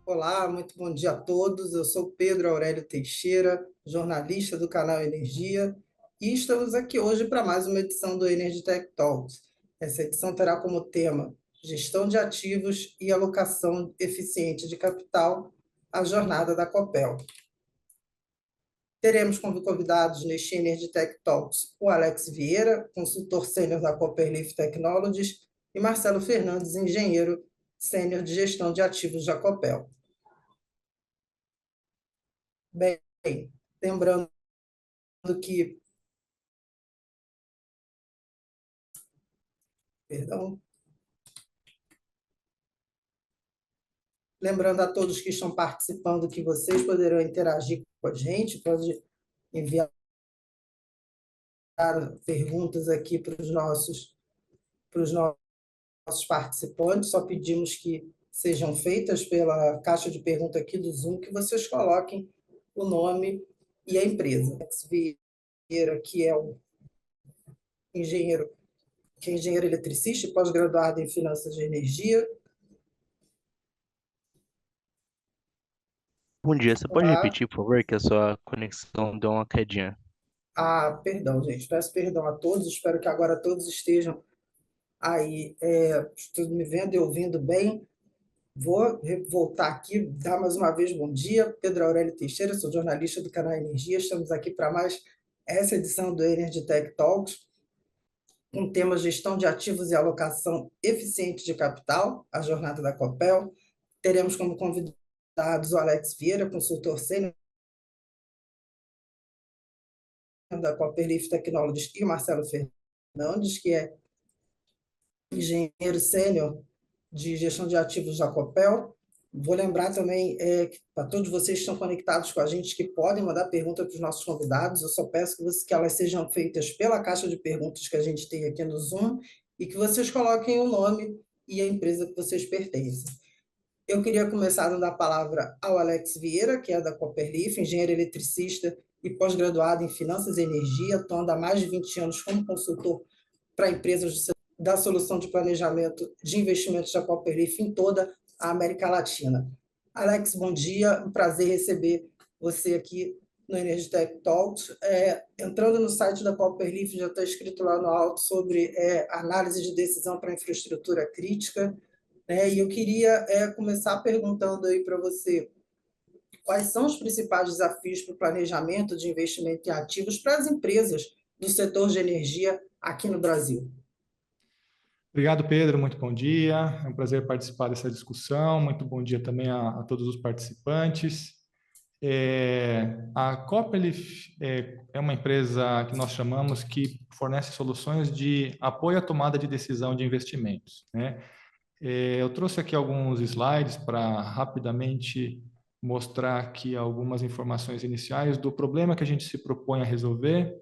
Olá, muito bom dia a todos. Eu sou Pedro Aurélio Teixeira, jornalista do canal Energia, e estamos aqui hoje para mais uma edição do Energy Tech Talks. Essa edição terá como tema Gestão de Ativos e Alocação Eficiente de Capital, a jornada da Copel. Teremos como convidados neste Energy Tech Talks o Alex Vieira, consultor sênior da Copperleaf Technologies, e Marcelo Fernandes, engenheiro sênior de gestão de ativos da Copel. Bem, lembrando que, perdão, lembrando a todos que estão participando que vocês poderão interagir com a gente, pode enviar perguntas aqui para os nossos participantes, só pedimos que sejam feitas pela caixa de pergunta aqui do Zoom, que vocês coloquem o nome e a empresa. Alex Vieira, que é engenheiro eletricista e pós-graduado em finanças de energia. Bom dia, você pode Olá. repetir, por favor, que a sua conexão deu uma quedinha? Perdão, gente, peço perdão a todos, espero que agora todos estejam aí, me vendo e ouvindo bem. Vou voltar aqui, dar mais uma vez bom dia. Pedro Aurélio Teixeira, sou jornalista do canal Energia. Estamos aqui para mais essa edição do Energy Tech Talks, com o tema Gestão de Ativos e Alocação Eficiente de Capital, a jornada da Copel. Teremos como convidados o Alex Vieira, consultor sênior da Copperleaf Technologies, e o Marcelo Fernandes, que é engenheiro sênior de gestão de ativos da Copel. Vou lembrar também para todos vocês que estão conectados com a gente que podem mandar perguntas para os nossos convidados. Eu só peço que elas sejam feitas pela caixa de perguntas que a gente tem aqui no Zoom e que vocês coloquem o nome e a empresa que vocês pertencem. Eu queria começar dando a palavra ao Alex Vieira, que é da Copperleaf, engenheiro eletricista e pós-graduado em Finanças e Energia, atuando há mais de 20 anos como consultor para empresas da solução de planejamento de investimentos da Copperleaf em toda a América Latina. Alex, bom dia, um prazer receber você aqui no Energy Tech Talks. Entrando no site da Copperleaf, já está escrito lá no alto sobre análise de decisão para infraestrutura crítica, né? E eu queria começar perguntando aí para você quais são os principais desafios para o planejamento de investimento em ativos para as empresas do setor de energia aqui no Brasil. Obrigado, Pedro. Muito bom dia. É um prazer participar dessa discussão. Muito bom dia também a todos os participantes. A Copperleaf é uma empresa que nós chamamos que fornece soluções de apoio à tomada de decisão de investimentos, né? Eu trouxe aqui alguns slides para rapidamente mostrar aqui algumas informações iniciais do problema que a gente se propõe a resolver.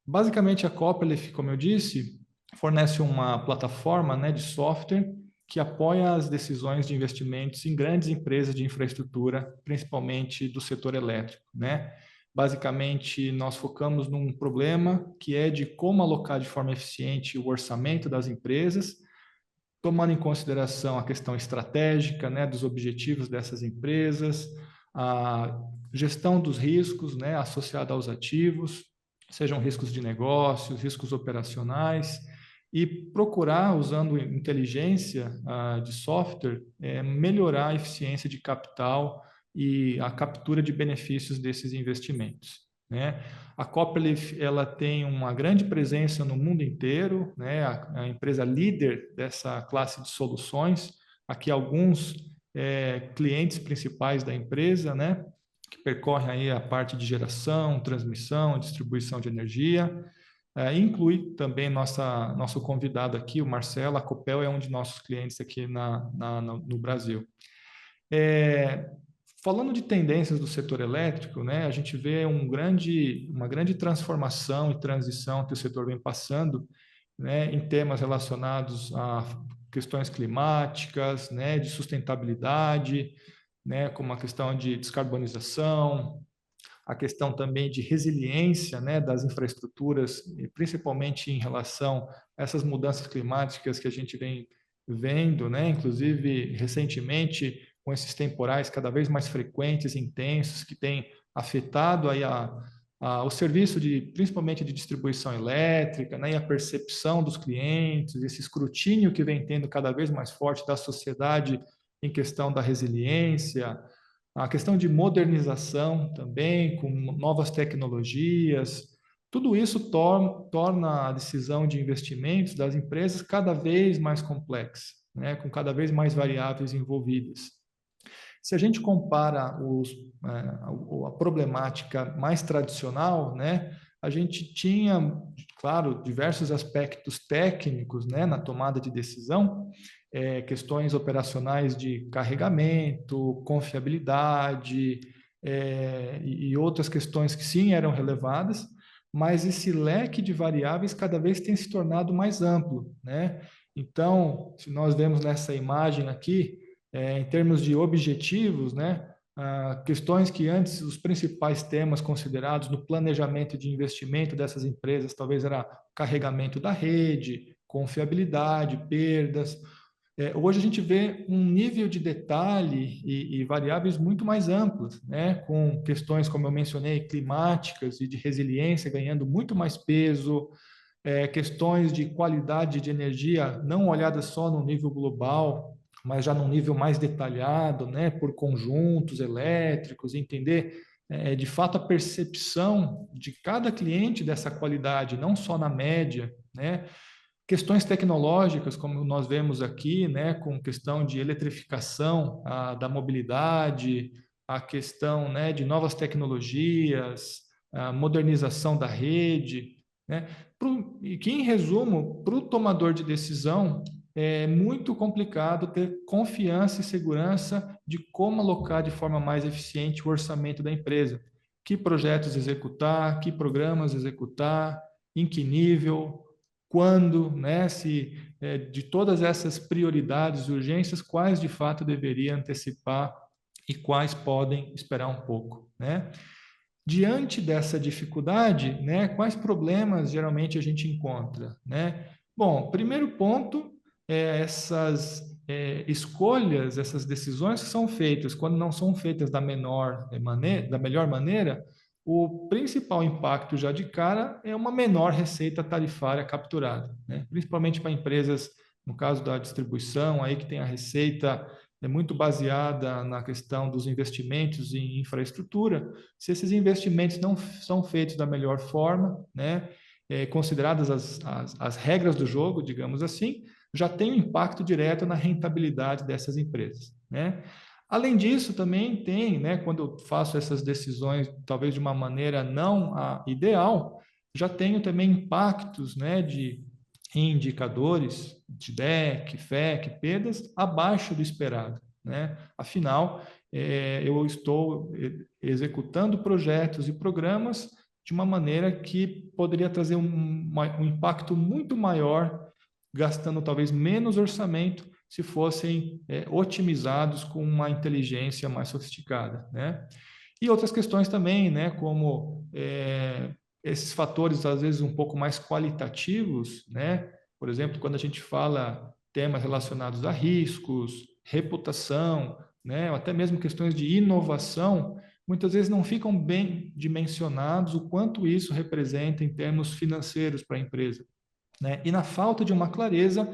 Basicamente, a Copperleaf, como eu disse, fornece uma plataforma, né, de software que apoia as decisões de investimentos em grandes empresas de infraestrutura, principalmente do setor elétrico, né? Basicamente, nós focamos num problema que é de como alocar de forma eficiente o orçamento das empresas, tomando em consideração a questão estratégica, né, dos objetivos dessas empresas, a gestão dos riscos, né, associada aos ativos, sejam riscos de negócios, riscos operacionais, e procurar, usando inteligência de software, melhorar a eficiência de capital e a captura de benefícios desses investimentos, né? A Copperleaf, ela tem uma grande presença no mundo inteiro, né? A empresa líder dessa classe de soluções. Aqui alguns clientes principais da empresa, né? Que percorrem aí a parte de geração, transmissão, distribuição de energia. Inclui também nosso convidado aqui, o Marcelo. A Copel é um de nossos clientes aqui no Brasil. Falando de tendências do setor elétrico, né, a gente vê uma grande transformação e transição que o setor vem passando, né, em temas relacionados a questões climáticas, né, de sustentabilidade, né, como a questão de descarbonização, a questão também de resiliência, né, das infraestruturas, principalmente em relação a essas mudanças climáticas que a gente vem vendo, né, inclusive recentemente, com esses temporais cada vez mais frequentes e intensos, que têm afetado aí o serviço principalmente de distribuição elétrica, né, e a percepção dos clientes, esse escrutínio que vem tendo cada vez mais forte da sociedade em questão da resiliência, a questão de modernização também, com novas tecnologias, tudo isso torna a decisão de investimentos das empresas cada vez mais complexa, né, com cada vez mais variáveis envolvidas. Se a gente compara a problemática mais tradicional, né, a gente tinha, claro, diversos aspectos técnicos, né, na tomada de decisão, questões operacionais de carregamento, confiabilidade, e outras questões que sim eram relevadas, mas esse leque de variáveis cada vez tem se tornado mais amplo, né? Então, se nós vemos nessa imagem aqui, em termos de objetivos, né, questões que antes os principais temas considerados no planejamento de investimento dessas empresas talvez era carregamento da rede, confiabilidade, perdas. Hoje a gente vê um nível de detalhe e variáveis muito mais amplas, né, com questões, como eu mencionei, climáticas e de resiliência ganhando muito mais peso, questões de qualidade de energia não olhadas só no nível global, mas já num nível mais detalhado, né, por conjuntos elétricos, entender de fato a percepção de cada cliente dessa qualidade, não só na média, né. Questões tecnológicas, como nós vemos aqui, né, com questão de eletrificação da mobilidade, a questão, né, de novas tecnologias, a modernização da rede, né, e que, em resumo, para o tomador de decisão, é muito complicado ter confiança e segurança de como alocar de forma mais eficiente o orçamento da empresa. Que projetos executar, que programas executar, em que nível, quando, né, se de todas essas prioridades e urgências, quais de fato deveria antecipar e quais podem esperar um pouco, né? Diante dessa dificuldade, né, quais problemas geralmente a gente encontra, né? Bom, primeiro ponto é essas escolhas, essas decisões que são feitas, quando não são feitas da melhor maneira, o principal impacto já de cara é uma menor receita tarifária capturada, né? Principalmente para empresas, no caso da distribuição, aí que tem a receita muito baseada na questão dos investimentos em infraestrutura. Se esses investimentos não são feitos da melhor forma, né, consideradas as regras do jogo, digamos assim, já tem um impacto direto na rentabilidade dessas empresas, né? Além disso, também tem, né, quando eu faço essas decisões, talvez de uma maneira não ideal, já tenho também impactos, né, de indicadores de DEC, FEC, perdas abaixo do esperado, né? Afinal, eu estou executando projetos e programas de uma maneira que poderia trazer um impacto muito maior, gastando talvez menos orçamento, se fossem otimizados com uma inteligência mais sofisticada, né? E outras questões também, né, como esses fatores às vezes um pouco mais qualitativos, né? Por exemplo, quando a gente fala temas relacionados a riscos, reputação, né, ou até mesmo questões de inovação, muitas vezes não ficam bem dimensionados o quanto isso representa em termos financeiros para a empresa, né? E na falta de uma clareza,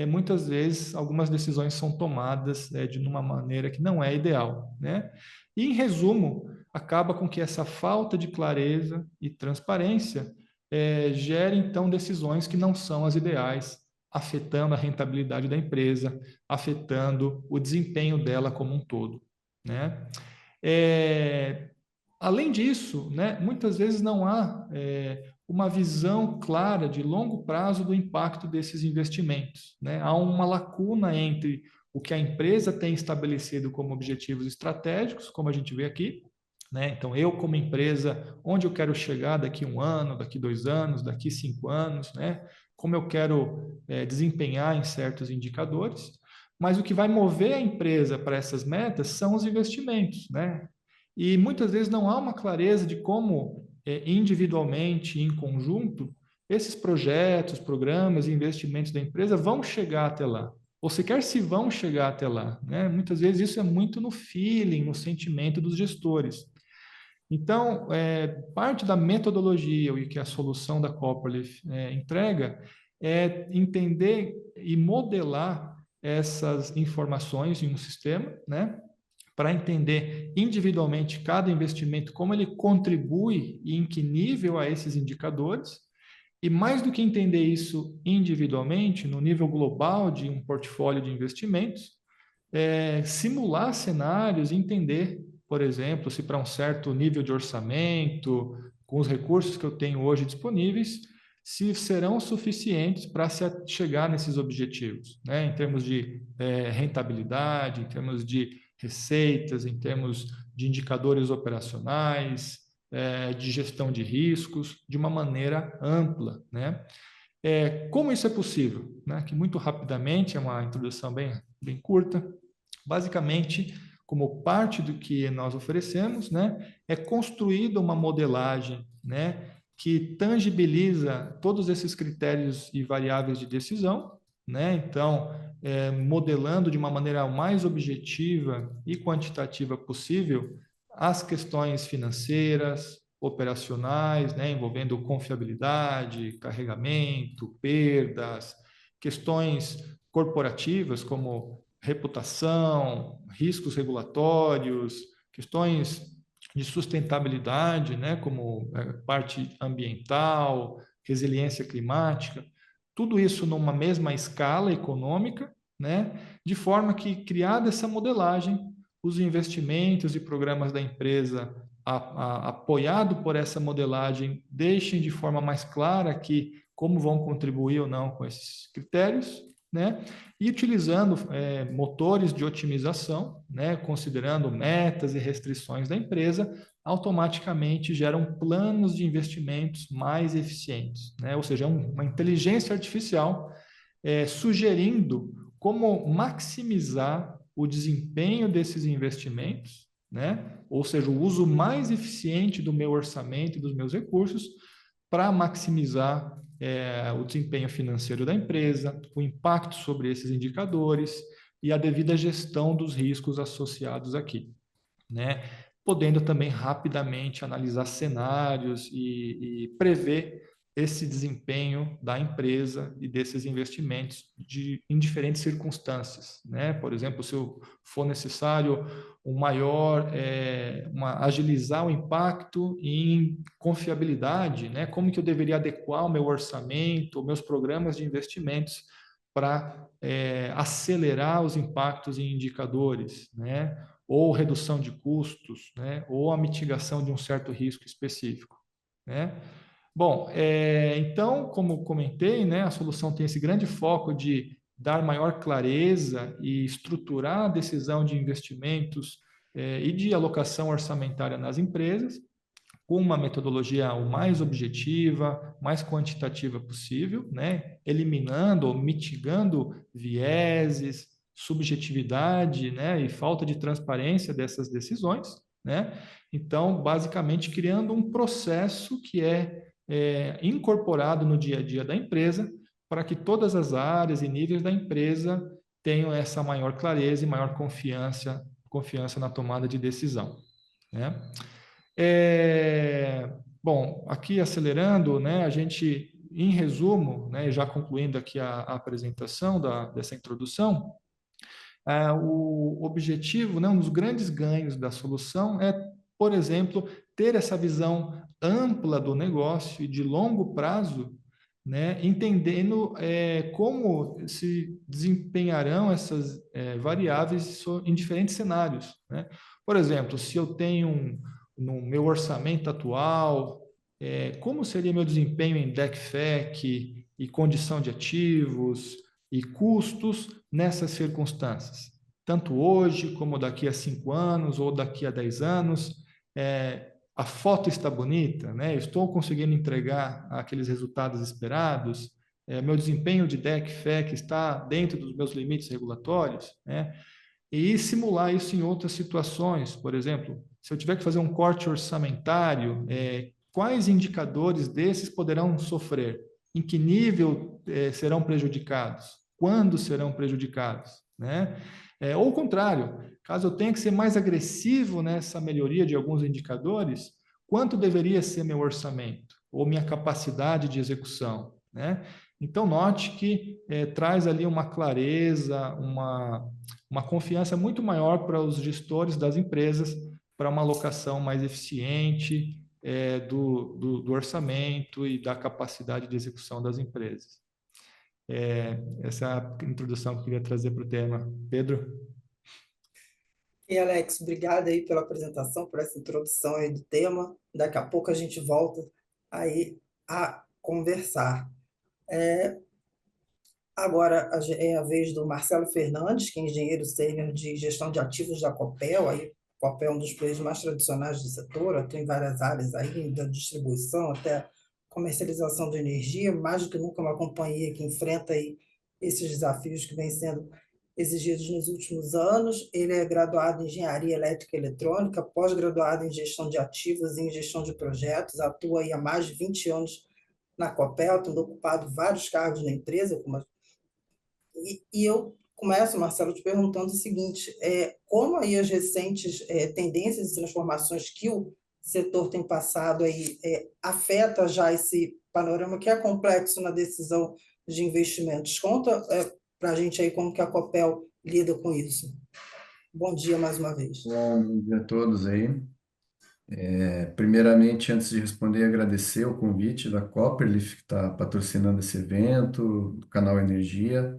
muitas vezes algumas decisões são tomadas de uma maneira que não é ideal, né? E, em resumo, acaba com que essa falta de clareza e transparência gere, então, decisões que não são as ideais, afetando a rentabilidade da empresa, afetando o desempenho dela como um todo, né? Além disso, né, muitas vezes não há uma visão clara de longo prazo do impacto desses investimentos, né? Há uma lacuna entre o que a empresa tem estabelecido como objetivos estratégicos, como a gente vê aqui, né? Então, eu como empresa, onde eu quero chegar daqui 1 ano, daqui 2 anos, daqui 5 anos, né? Como eu quero desempenhar em certos indicadores, mas o que vai mover a empresa para essas metas são os investimentos, né? E muitas vezes não há uma clareza de como, individualmente, em conjunto, esses projetos, programas e investimentos da empresa vão chegar até lá, ou sequer se vão chegar até lá, né? Muitas vezes isso é muito no feeling, no sentimento dos gestores. Então, parte da metodologia e que a solução da Copperleaf entrega é entender e modelar essas informações em um sistema, né? Para entender individualmente cada investimento, como ele contribui e em que nível a esses indicadores. E mais do que entender isso individualmente, no nível global de um portfólio de investimentos, simular cenários, entender, por exemplo, se para um certo nível de orçamento, com os recursos que eu tenho hoje disponíveis, se serão suficientes para se chegar nesses objetivos, né? Em termos de rentabilidade, em termos de receitas, em termos de indicadores operacionais, de gestão de riscos, de uma maneira ampla, né? Como isso é possível? Né? Que muito rapidamente, é uma introdução bem curta, basicamente, como parte do que nós oferecemos, né, é construída uma modelagem, né, que tangibiliza todos esses critérios e variáveis de decisão, né? Então, modelando de uma maneira mais objetiva e quantitativa possível as questões financeiras, operacionais, né, envolvendo confiabilidade, carregamento, perdas, questões corporativas como reputação, riscos regulatórios, questões de sustentabilidade, né, como parte ambiental, resiliência climática, tudo isso numa mesma escala econômica, né, de forma que, criada essa modelagem, os investimentos e programas da empresa apoiado por essa modelagem deixem de forma mais clara aqui como vão contribuir ou não com esses critérios, né? E utilizando motores de otimização, né? Considerando metas e restrições da empresa, automaticamente geram planos de investimentos mais eficientes, né? Ou seja, uma inteligência artificial sugerindo como maximizar o desempenho desses investimentos, né? Ou seja, o uso mais eficiente do meu orçamento e dos meus recursos para maximizar o desempenho financeiro da empresa, o impacto sobre esses indicadores e a devida gestão dos riscos associados aqui, né? Podendo também rapidamente analisar cenários e prever esse desempenho da empresa e desses investimentos em diferentes circunstâncias, né? Por exemplo, se for necessário agilizar o impacto em confiabilidade, né? Como que eu deveria adequar o meu orçamento, meus programas de investimentos para acelerar os impactos em indicadores, né? Ou redução de custos, né? Ou a mitigação de um certo risco específico, né? Bom, então, como comentei, né, a solução tem esse grande foco de dar maior clareza e estruturar a decisão de investimentos e de alocação orçamentária nas empresas, com uma metodologia o mais objetiva, mais quantitativa possível, né, eliminando ou mitigando vieses, subjetividade, né, e falta de transparência dessas decisões, né? Então, basicamente, criando um processo que incorporado no dia a dia da empresa, para que todas as áreas e níveis da empresa tenham essa maior clareza e maior confiança na tomada de decisão, né? Bom, aqui acelerando, né, a gente, em resumo, né, já concluindo aqui a apresentação dessa introdução, o objetivo, né, um dos grandes ganhos da solução é, por exemplo, ter essa visão ampla do negócio e de longo prazo, né, entendendo como se desempenharão essas variáveis em diferentes cenários, né? Por exemplo, se eu tenho no meu orçamento atual, como seria meu desempenho em DEC/FEC e condição de ativos e custos nessas circunstâncias, tanto hoje como daqui a 5 anos ou daqui a 10 anos. A foto está bonita, né? Estou conseguindo entregar aqueles resultados esperados, meu desempenho de DEC/FEC está dentro dos meus limites regulatórios, né? E simular isso em outras situações. Por exemplo, se eu tiver que fazer um corte orçamentário, quais indicadores desses poderão sofrer? Em que nível serão prejudicados? quando serão prejudicados, né? Ou o contrário, caso eu tenha que ser mais agressivo nessa melhoria de alguns indicadores, quanto deveria ser meu orçamento ou minha capacidade de execução, né? Então, note que traz ali uma clareza, uma confiança muito maior para os gestores das empresas, para uma alocação mais eficiente do orçamento e da capacidade de execução das empresas. Essa é a introdução que eu queria trazer para o tema. Pedro? E Alex, obrigada aí pela apresentação, por essa introdução aí do tema. Daqui a pouco a gente volta aí a conversar. Agora é a vez do Marcelo Fernandes, que é engenheiro sênior de gestão de ativos da Copel. Aí, a Copel é um dos players mais tradicionais do setor, atua em várias áreas aí, da distribuição até comercialização de energia, mais do que nunca uma companhia que enfrenta aí esses desafios que vêm sendo exigidos nos últimos anos. Ele é graduado em engenharia elétrica e eletrônica, pós-graduado em gestão de ativos e em gestão de projetos, atua aí há mais de 20 anos na Copel, tendo ocupado vários cargos na empresa, como e eu começo, Marcelo, te perguntando o seguinte: como aí as recentes tendências e transformações que o setor tem passado aí afeta já esse panorama que é complexo na decisão de investimentos? Conta para a gente aí como que a Copel lida com isso. Bom dia mais uma vez. Bom dia a todos aí. Primeiramente, antes de responder, agradecer o convite da Copperleaf, que está patrocinando esse evento, do canal Energia.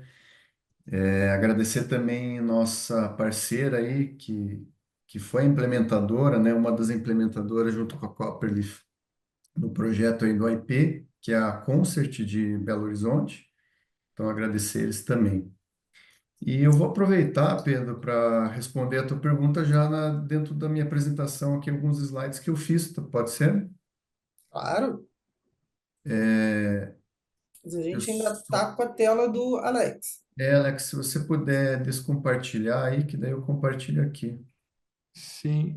Agradecer também nossa parceira aí, que foi implementadora, né, uma das implementadoras junto com a Copperleaf no projeto aí do IP, que é a Concert de Belo Horizonte. Então, agradecer eles também. E eu vou aproveitar, Pedro, para responder a tua pergunta já dentro da minha apresentação aqui, alguns slides que eu fiz, pode ser? Claro, É, mas a eu gente ainda só- está com a tela do Alex. Alex, se você puder descompartilhar aí, que daí eu compartilho aqui. Sim,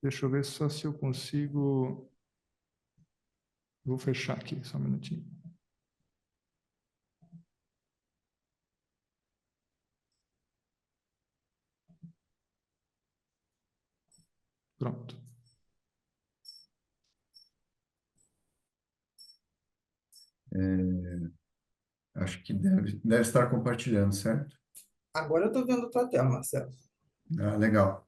deixa eu ver só se eu consigo. Vou fechar aqui, só um minutinho. Pronto. Acho que deve estar compartilhando, certo? Agora eu estou vendo a tua tela, Marcelo. Ah, legal.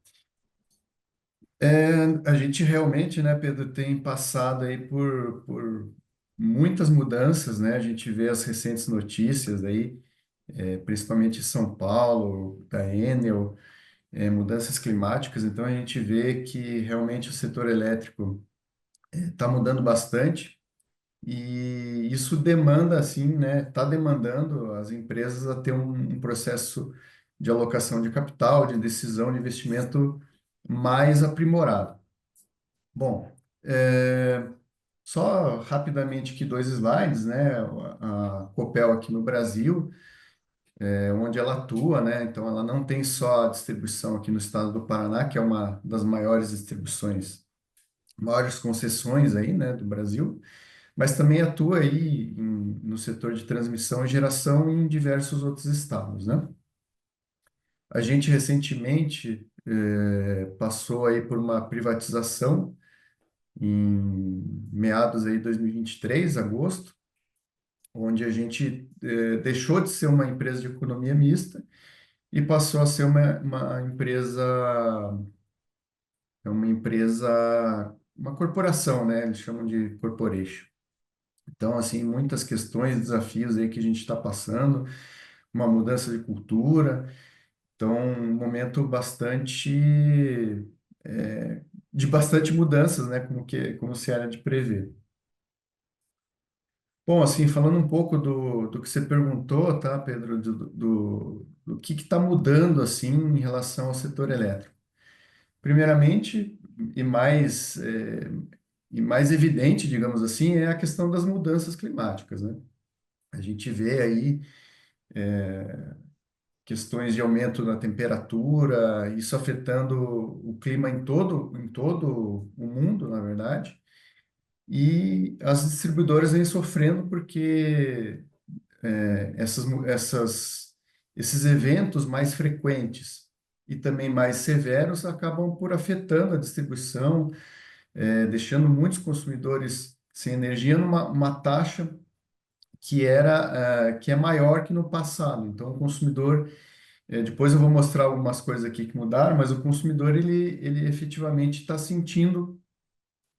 A gente realmente, né, Pedro, tem passado aí por muitas mudanças, né? A gente vê as recentes notícias aí, principalmente em São Paulo, da Enel, mudanças climáticas. Então, a gente vê que realmente o setor elétrico está mudando bastante e isso demanda, assim, né? Está demandando as empresas a ter um processo de alocação de capital, de decisão de investimento mais aprimorado. Bom, só rapidamente aqui dois slides, né? A Copel aqui no Brasil, onde ela atua, né? Então, ela não tem só a distribuição aqui no estado do Paraná, que é uma das maiores distribuições, maiores concessões aí, né, do Brasil, mas também atua aí no setor de transmissão e geração em diversos outros estados, né? A gente recentemente passou aí por uma privatização em meados aí de 2023, agosto, onde a gente deixou de ser uma empresa de economia mista e passou a ser uma empresa, uma corporação, né? Eles chamam de corporation. Então, assim, muitas questões, desafios aí que a gente está passando, uma mudança de cultura, então, um momento de bastante mudanças, né? Como se era de prever. Bom, assim, falando um pouco do que você perguntou, tá, Pedro, do que está mudando, assim, em relação ao setor elétrico. Primeiramente, e mais evidente, digamos assim, é a questão das mudanças climáticas, né? A gente vê aí questões de aumento da temperatura, isso afetando o clima em todo o mundo, na verdade, e as distribuidoras vêm sofrendo porque esses eventos mais frequentes e também mais severos acabam por afetando a distribuição, deixando muitos consumidores sem energia numa uma taxa que é maior que no passado. Então, o consumidor, depois eu vou mostrar algumas coisas aqui que mudaram, mas o consumidor, ele efetivamente está sentindo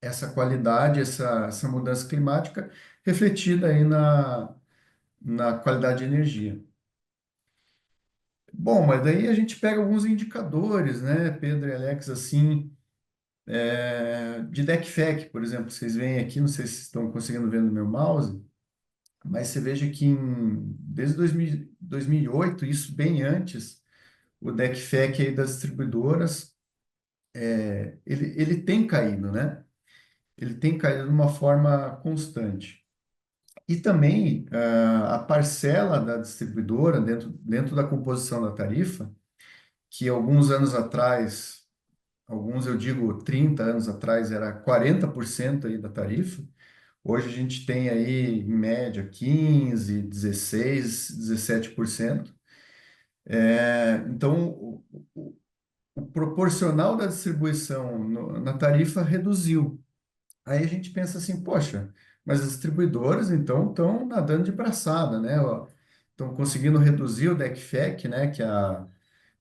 essa qualidade, essa mudança climática refletida aí na qualidade de energia. Bom, mas daí a gente pega alguns indicadores, né, Pedro e Alex, assim, de DECFEC, por exemplo, vocês veem aqui, não sei se estão conseguindo ver no meu mouse, mas você veja que desde 2008, isso bem antes, o DECFEC aí das distribuidoras, ele tem caído, né? Ele tem caído de uma forma constante. E também a parcela da distribuidora dentro da composição da tarifa, que alguns anos atrás, alguns eu digo 30 anos atrás, era 40% aí da tarifa. Hoje a gente tem aí, em média, 15, 16, 17%. Então, o proporcional da distribuição na tarifa reduziu. Aí a gente pensa assim, poxa, mas as distribuidoras então estão nadando de braçada, né? Estão conseguindo reduzir o DECFEC, né?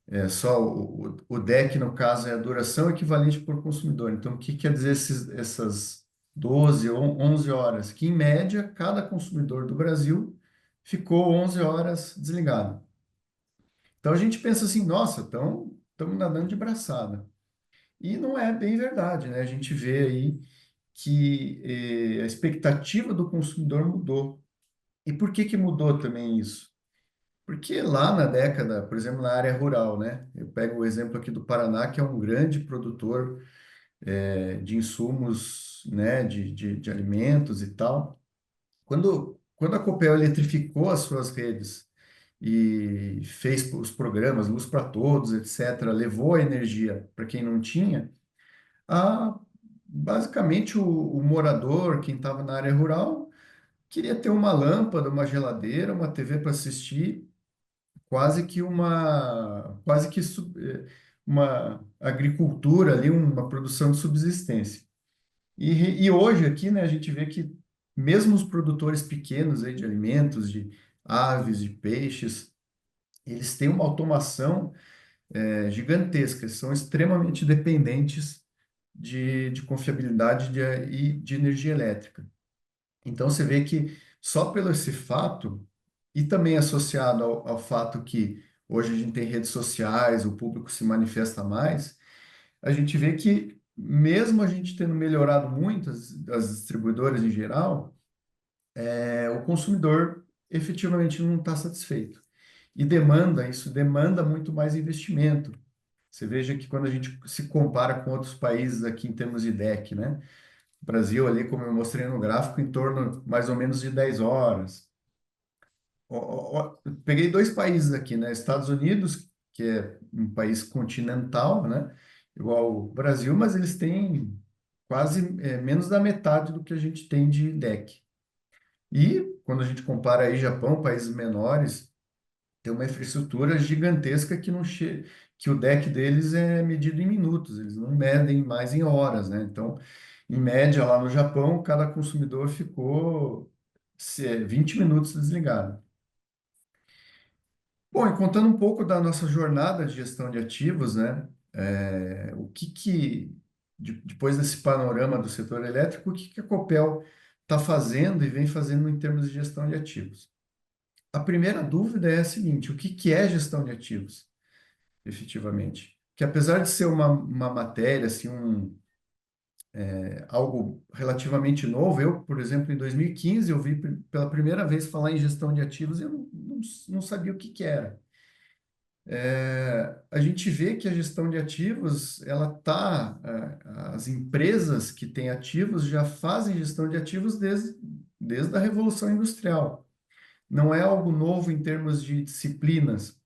É só o DEC, no caso, é a duração equivalente por consumidor. Então, o que quer dizer essas 12 ou 11 horas? Que, em média, cada consumidor do Brasil ficou 11 horas desligado. Então, a gente pensa assim, nossa, estamos nadando de braçada. E não é bem verdade, né? A gente vê aí que a expectativa do consumidor mudou. E por que que mudou também isso? Porque lá na década, por exemplo, na área rural, né? Eu pego o exemplo aqui do Paraná, que é um grande produtor de insumos, né? De alimentos e tal. Quando a Copel eletrificou as suas redes e fez os programas Luz para Todos, etc., levou a energia para quem não tinha, a, basicamente o morador, quem estava na área rural, queria ter uma lâmpada, uma geladeira, uma TV para assistir, uma agricultura ali, uma produção de subsistência. E hoje aqui, né, a gente vê que mesmo os produtores pequenos aí de alimentos, de aves, de peixes, eles têm uma automação gigantesca, são extremamente dependentes de confiabilidade e de energia elétrica. Então você vê que só pelo esse fato, e também associado ao fato que hoje a gente tem redes sociais, o público se manifesta mais, a gente vê que mesmo a gente tendo melhorado muito as distribuidoras em geral, o consumidor efetivamente não está satisfeito. E isso demanda muito mais investimento. Você veja que quando a gente se compara com outros países aqui em termos de DEC, né? O Brasil ali, como eu mostrei no gráfico, em torno mais ou menos de 10 horas. Peguei dois países aqui, né? Estados Unidos, que é um país continental, né? Igual o Brasil, mas eles têm quase menos da metade do que a gente tem de DEC. E quando a gente compara aí Japão, países menores, tem uma infraestrutura gigantesca que o deck deles é medido em minutos, eles não medem mais em horas, né? Então, em média, lá no Japão, cada consumidor ficou 20 minutos desligado. Bom, e contando um pouco da nossa jornada de gestão de ativos, né? Depois desse panorama do setor elétrico, o que que a Copel está fazendo e vem fazendo em termos de gestão de ativos? A primeira dúvida é a seguinte: o que que é gestão de ativos, efetivamente? Que apesar de ser uma matéria, assim, algo relativamente novo, eu, por exemplo, em 2015, eu vi pela primeira vez falar em gestão de ativos e eu não sabia o que que era. A gente vê que a gestão de ativos, as empresas que têm ativos já fazem gestão de ativos desde a Revolução Industrial. Não é algo novo em termos de disciplinas.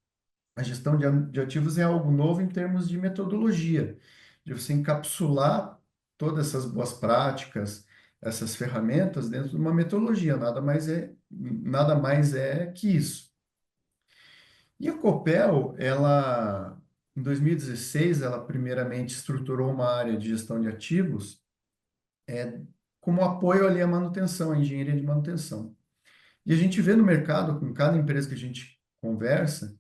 A gestão de ativos é algo novo em termos de metodologia, de você encapsular todas essas boas práticas, essas ferramentas dentro de uma metodologia, nada mais é que isso. E a Copel, ela, em 2016, ela primeiramente estruturou uma área de gestão de ativos como apoio ali à manutenção, à engenharia de manutenção. E a gente vê no mercado, com cada empresa que a gente conversa,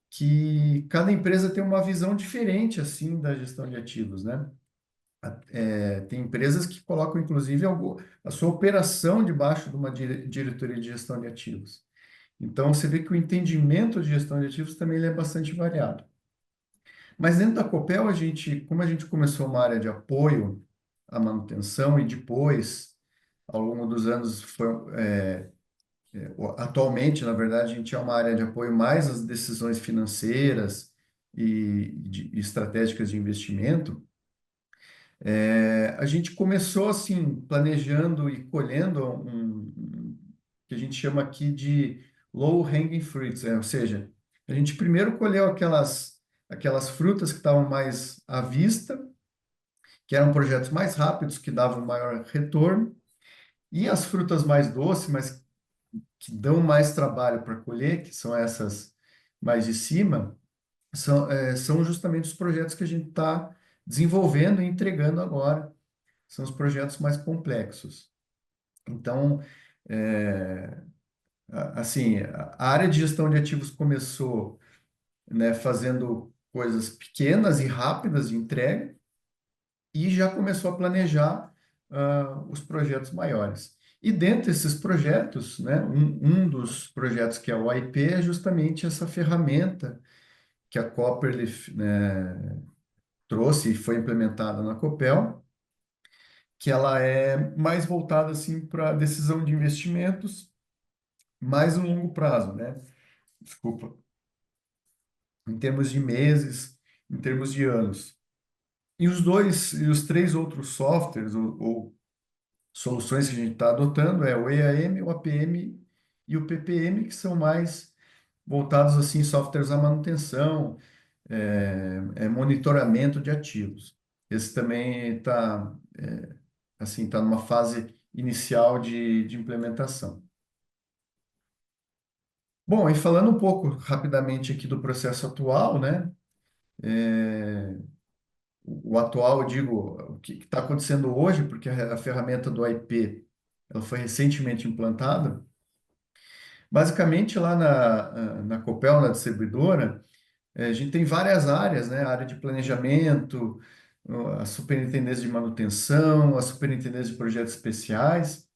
que cada empresa tem uma visão diferente, assim, da gestão de ativos, né? Tem empresas que colocam, inclusive, a sua operação debaixo de uma diretoria de gestão de ativos. Então, você vê que o entendimento de gestão de ativos também ele é bastante variado. Mas dentro da Copel, como a gente começou uma área de apoio à manutenção e depois, ao longo dos anos, atualmente, na verdade, a gente é uma área de apoio mais às decisões financeiras e estratégicas de investimento. A gente começou assim, planejando e colhendo que a gente chama aqui de low hanging fruits, ou seja, a gente primeiro colheu aquelas frutas que estavam mais à vista, que eram projetos mais rápidos, que davam maior retorno, e as frutas mais doces, mas que dão mais trabalho para colher, que são essas mais de cima, são justamente os projetos que a gente está desenvolvendo e entregando agora. São os projetos mais complexos. Então, assim, a área de gestão de ativos começou, né, fazendo coisas pequenas e rápidas de entrega e já começou a planejar os projetos maiores. E dentro desses projetos, né, um dos projetos que é o IP é justamente essa ferramenta que a Copperleaf, né, trouxe e foi implementada na Copel, que ela é mais voltada assim para decisão de investimentos, mais no longo prazo, né? Desculpa, em termos de meses, em termos de anos. E os três outros softwares ou soluções que a gente está adotando é o EAM, o APM e o PPM, que são mais voltados assim softwares à manutenção, monitoramento de ativos. Esse também está assim, está numa fase inicial de implementação. Bom, e falando um pouco rapidamente aqui do processo atual, né? O atual, eu digo, o que está acontecendo hoje, porque a ferramenta do IP ela foi recentemente implantada. Basicamente, lá na Copel, na distribuidora, a gente tem várias áreas, né? A área de planejamento, a superintendência de manutenção, a superintendência de projetos especiais,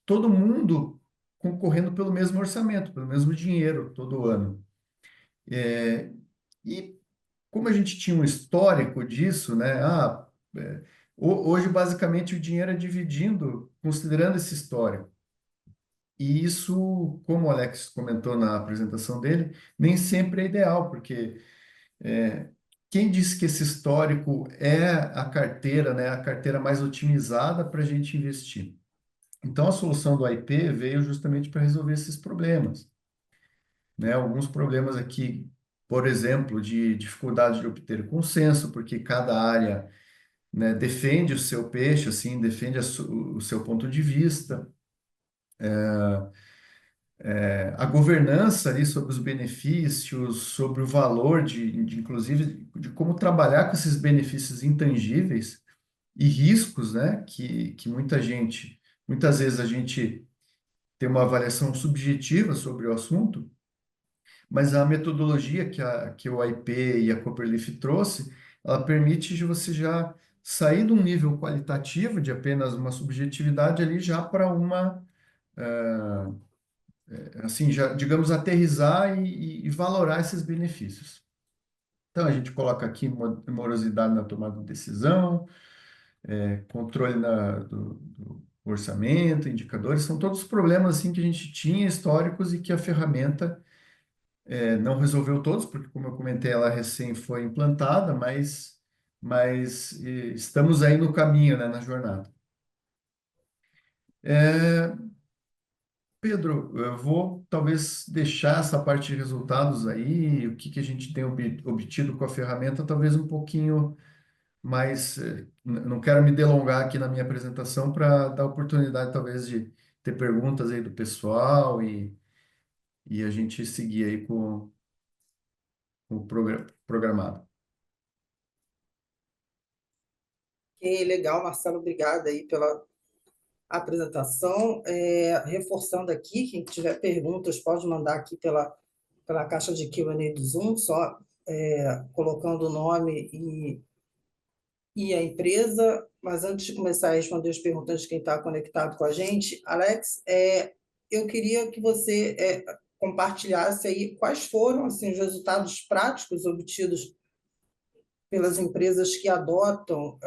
todo mundo concorrendo pelo mesmo orçamento, pelo mesmo dinheiro todo ano. E como a gente tinha um histórico disso, né? Hoje, basicamente, o dinheiro é dividindo, considerando esse histórico. E isso, como o Alex comentou na apresentação dele, nem sempre é ideal, porque quem disse que esse histórico é a carteira, né? A carteira mais otimizada para a gente investir? Então, a solução do IP veio justamente para resolver esses problemas, né? Alguns problemas aqui, por exemplo, de dificuldade de obter consenso, porque cada área, né, defende o seu peixe, assim, defende o seu ponto de vista. A governança ali sobre os benefícios, sobre o valor inclusive, de como trabalhar com esses benefícios intangíveis e riscos, né, que muitas vezes a gente tem uma avaliação subjetiva sobre o assunto, mas a metodologia que o IP e a Copperleaf trouxe, ela permite de você já sair de um nível qualitativo, de apenas uma subjetividade ali, já para assim, já, digamos, aterrissar e valorar esses benefícios. Então, a gente coloca aqui morosidade na tomada de decisão, controle do orçamento, indicadores, são todos problemas assim que a gente tinha históricos e que a ferramenta não resolveu todos, porque, como eu comentei, ela recém foi implantada, mas estamos aí no caminho, né, na jornada. Pedro, eu vou talvez deixar essa parte de resultados aí, o que a gente tem obtido com a ferramenta, talvez um pouquinho mas não quero me delongar aqui na minha apresentação para dar oportunidade, talvez, de ter perguntas aí do pessoal e a gente seguir aí com o programado. Que legal, Marcelo, obrigada aí pela apresentação. Reforçando aqui, quem tiver perguntas pode mandar aqui pela caixa de Q&A do Zoom, só colocando o nome e a empresa. Mas antes de começar a responder as perguntas de quem está conectado com a gente, Alex, eu queria que você compartilhasse aí quais foram assim, os resultados práticos obtidos pelas empresas que adotam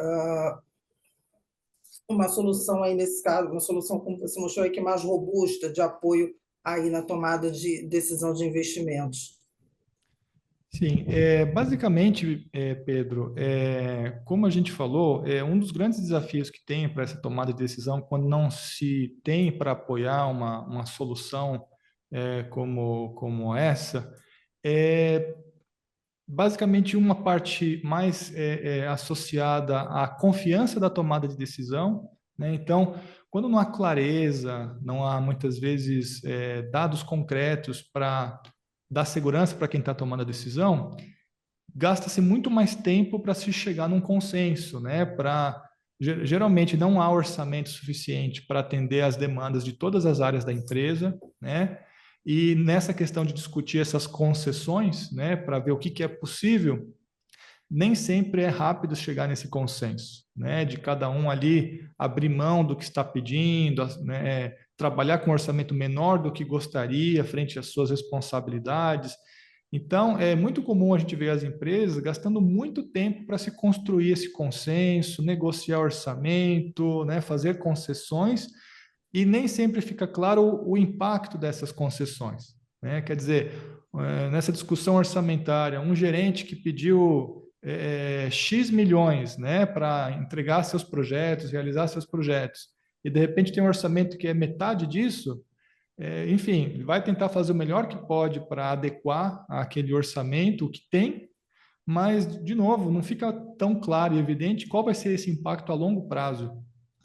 uma solução aí nesse caso, uma solução como você mostrou aí, que é mais robusta de apoio aí na tomada de decisão de investimentos. Sim, basicamente, Pedro, como a gente falou, um dos grandes desafios que tem para essa tomada de decisão, quando não se tem para apoiar uma solução como essa, é basicamente uma parte mais associada à confiança da tomada de decisão, né? Então, quando não há clareza, não há muitas vezes dados concretos para dar segurança para quem está tomando a decisão, gasta-se muito mais tempo para se chegar num consenso, né? Geralmente não há orçamento suficiente para atender às demandas de todas as áreas da empresa, né? E nessa questão de discutir essas concessões, né, para ver o que é possível, nem sempre é rápido chegar nesse consenso, né, de cada um ali abrir mão do que está pedindo, né, trabalhar com um orçamento menor do que gostaria frente às suas responsabilidades. Então, é muito comum a gente ver as empresas gastando muito tempo para se construir esse consenso, negociar orçamento, né, fazer concessões, e nem sempre fica claro o impacto dessas concessões, né? Quer dizer, nessa discussão orçamentária, um gerente que pediu X milhões, né, para entregar seus projetos, realizar seus projetos, e de repente tem um orçamento que é metade disso, enfim, ele vai tentar fazer o melhor que pode para adequar aquele orçamento, o que tem, mas, de novo, não fica tão claro e evidente qual vai ser esse impacto a longo prazo,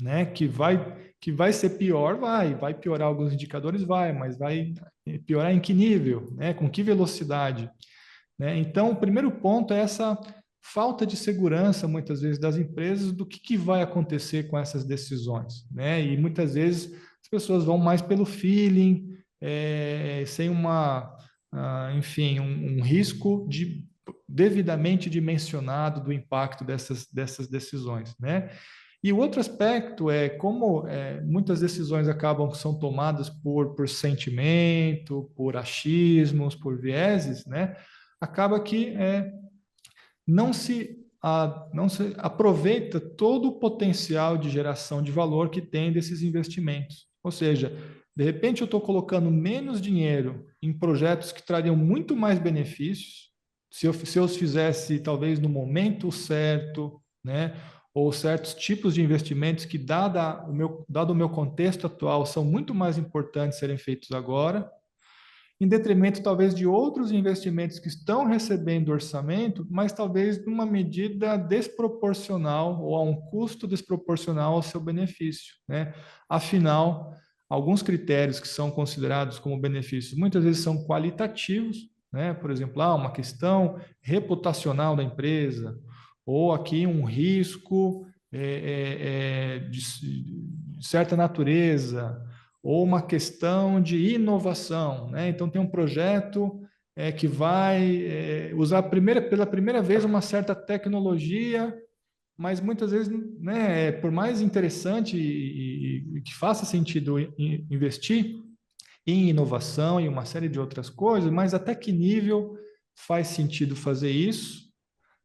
né? Que vai ser pior, vai piorar alguns indicadores, mas vai piorar em que nível, né? Com que velocidade, né? Então, o primeiro ponto é essa falta de segurança, muitas vezes, das empresas do que vai acontecer com essas decisões, né? E muitas vezes as pessoas vão mais pelo feeling, sem enfim, um risco devidamente dimensionado do impacto dessas decisões, né? E o outro aspecto é como muitas decisões são tomadas por sentimento, por achismos, por vieses, né? Acaba que não se aproveita todo o potencial de geração de valor que tem desses investimentos. Ou seja, de repente eu estou colocando menos dinheiro em projetos que trariam muito mais benefícios, se eu os fizesse talvez no momento certo, né? Ou certos tipos de investimentos que, dado o meu contexto atual, são muito mais importantes serem feitos agora, em detrimento talvez de outros investimentos que estão recebendo orçamento, mas talvez numa medida desproporcional ou a um custo desproporcional ao seu benefício, né? Afinal, alguns critérios que são considerados como benefícios muitas vezes são qualitativos, né? Por exemplo, uma questão reputacional da empresa, ou aqui um risco de certa natureza, ou uma questão de inovação, né? Então, tem um projeto que vai usar pela primeira vez uma certa tecnologia, mas muitas vezes, né, por mais interessante e que faça sentido investir em inovação e uma série de outras coisas, mas até que nível faz sentido fazer isso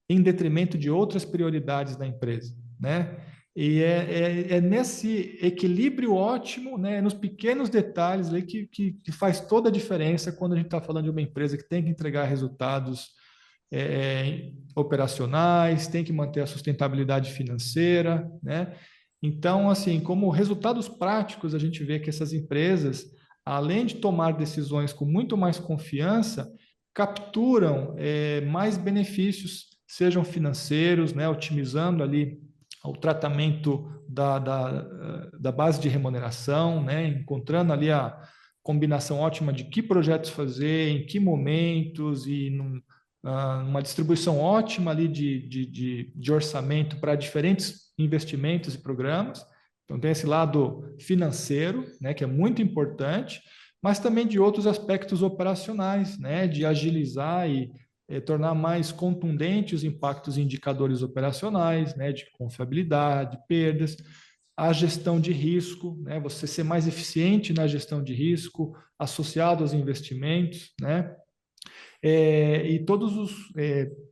em detrimento de outras prioridades da empresa, né? E é nesse equilíbrio ótimo, né, nos pequenos detalhes aí que faz toda a diferença quando a gente está falando de uma empresa que tem que entregar resultados operacionais, tem que manter a sustentabilidade financeira, né? Então, assim, como resultados práticos, a gente vê que essas empresas, além de tomar decisões com muito mais confiança, capturam mais benefícios sejam financeiros, né, otimizando ali o tratamento da base de remuneração, né, encontrando ali a combinação ótima de que projetos fazer, em que momentos e uma distribuição ótima ali de orçamento para diferentes investimentos e programas. Então, tem esse lado financeiro, né, que é muito importante, mas também de outros aspectos operacionais, né, de agilizar e tornar mais contundentes os impactos em indicadores operacionais, né, de confiabilidade, perdas, a gestão de risco, né, você ser mais eficiente na gestão de risco associado aos investimentos, né, e todos os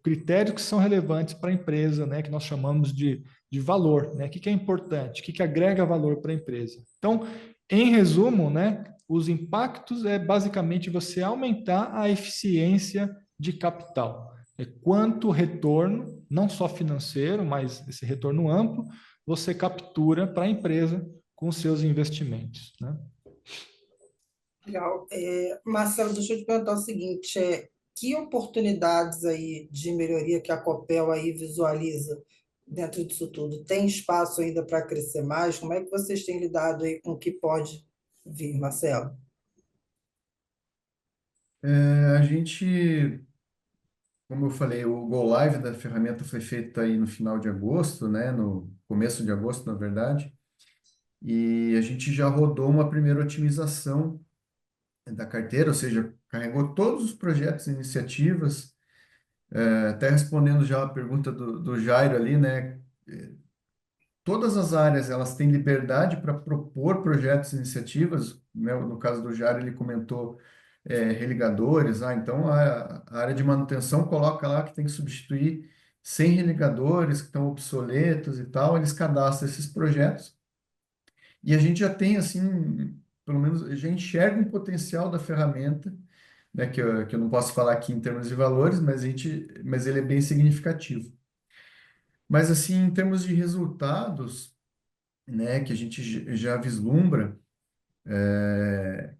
critérios que são relevantes para a empresa, né, que nós chamamos de valor, né, o que é importante, o que agrega valor para a empresa. Então, em resumo, né, os impactos é basicamente você aumentar a eficiência de capital. É quanto retorno, não só financeiro, mas esse retorno amplo, você captura para a empresa com seus investimentos, né? Legal. Marcelo, deixa eu te perguntar o seguinte, que oportunidades aí de melhoria que a Copel aí visualiza dentro disso tudo? Tem espaço ainda para crescer mais? Como é que vocês têm lidado aí com o que pode vir, Marcelo? A gente, como eu falei, o go live da ferramenta foi feito aí no final de agosto, né? No começo de agosto, na verdade. E a gente já rodou uma primeira otimização da carteira, ou seja, carregou todos os projetos e iniciativas, até respondendo já a pergunta do Jairo ali, né? Todas as áreas elas têm liberdade para propor projetos e iniciativas, né? No caso do Jairo, ele comentou religadores, então a área de manutenção coloca lá que tem que substituir 100 religadores que estão obsoletos e tal, eles cadastram esses projetos e a gente já tem, assim, pelo menos, já enxerga um potencial da ferramenta, né, que eu não posso falar aqui em termos de valores, mas ele é bem significativo. Mas, assim, em termos de resultados, né, que a gente já vislumbra,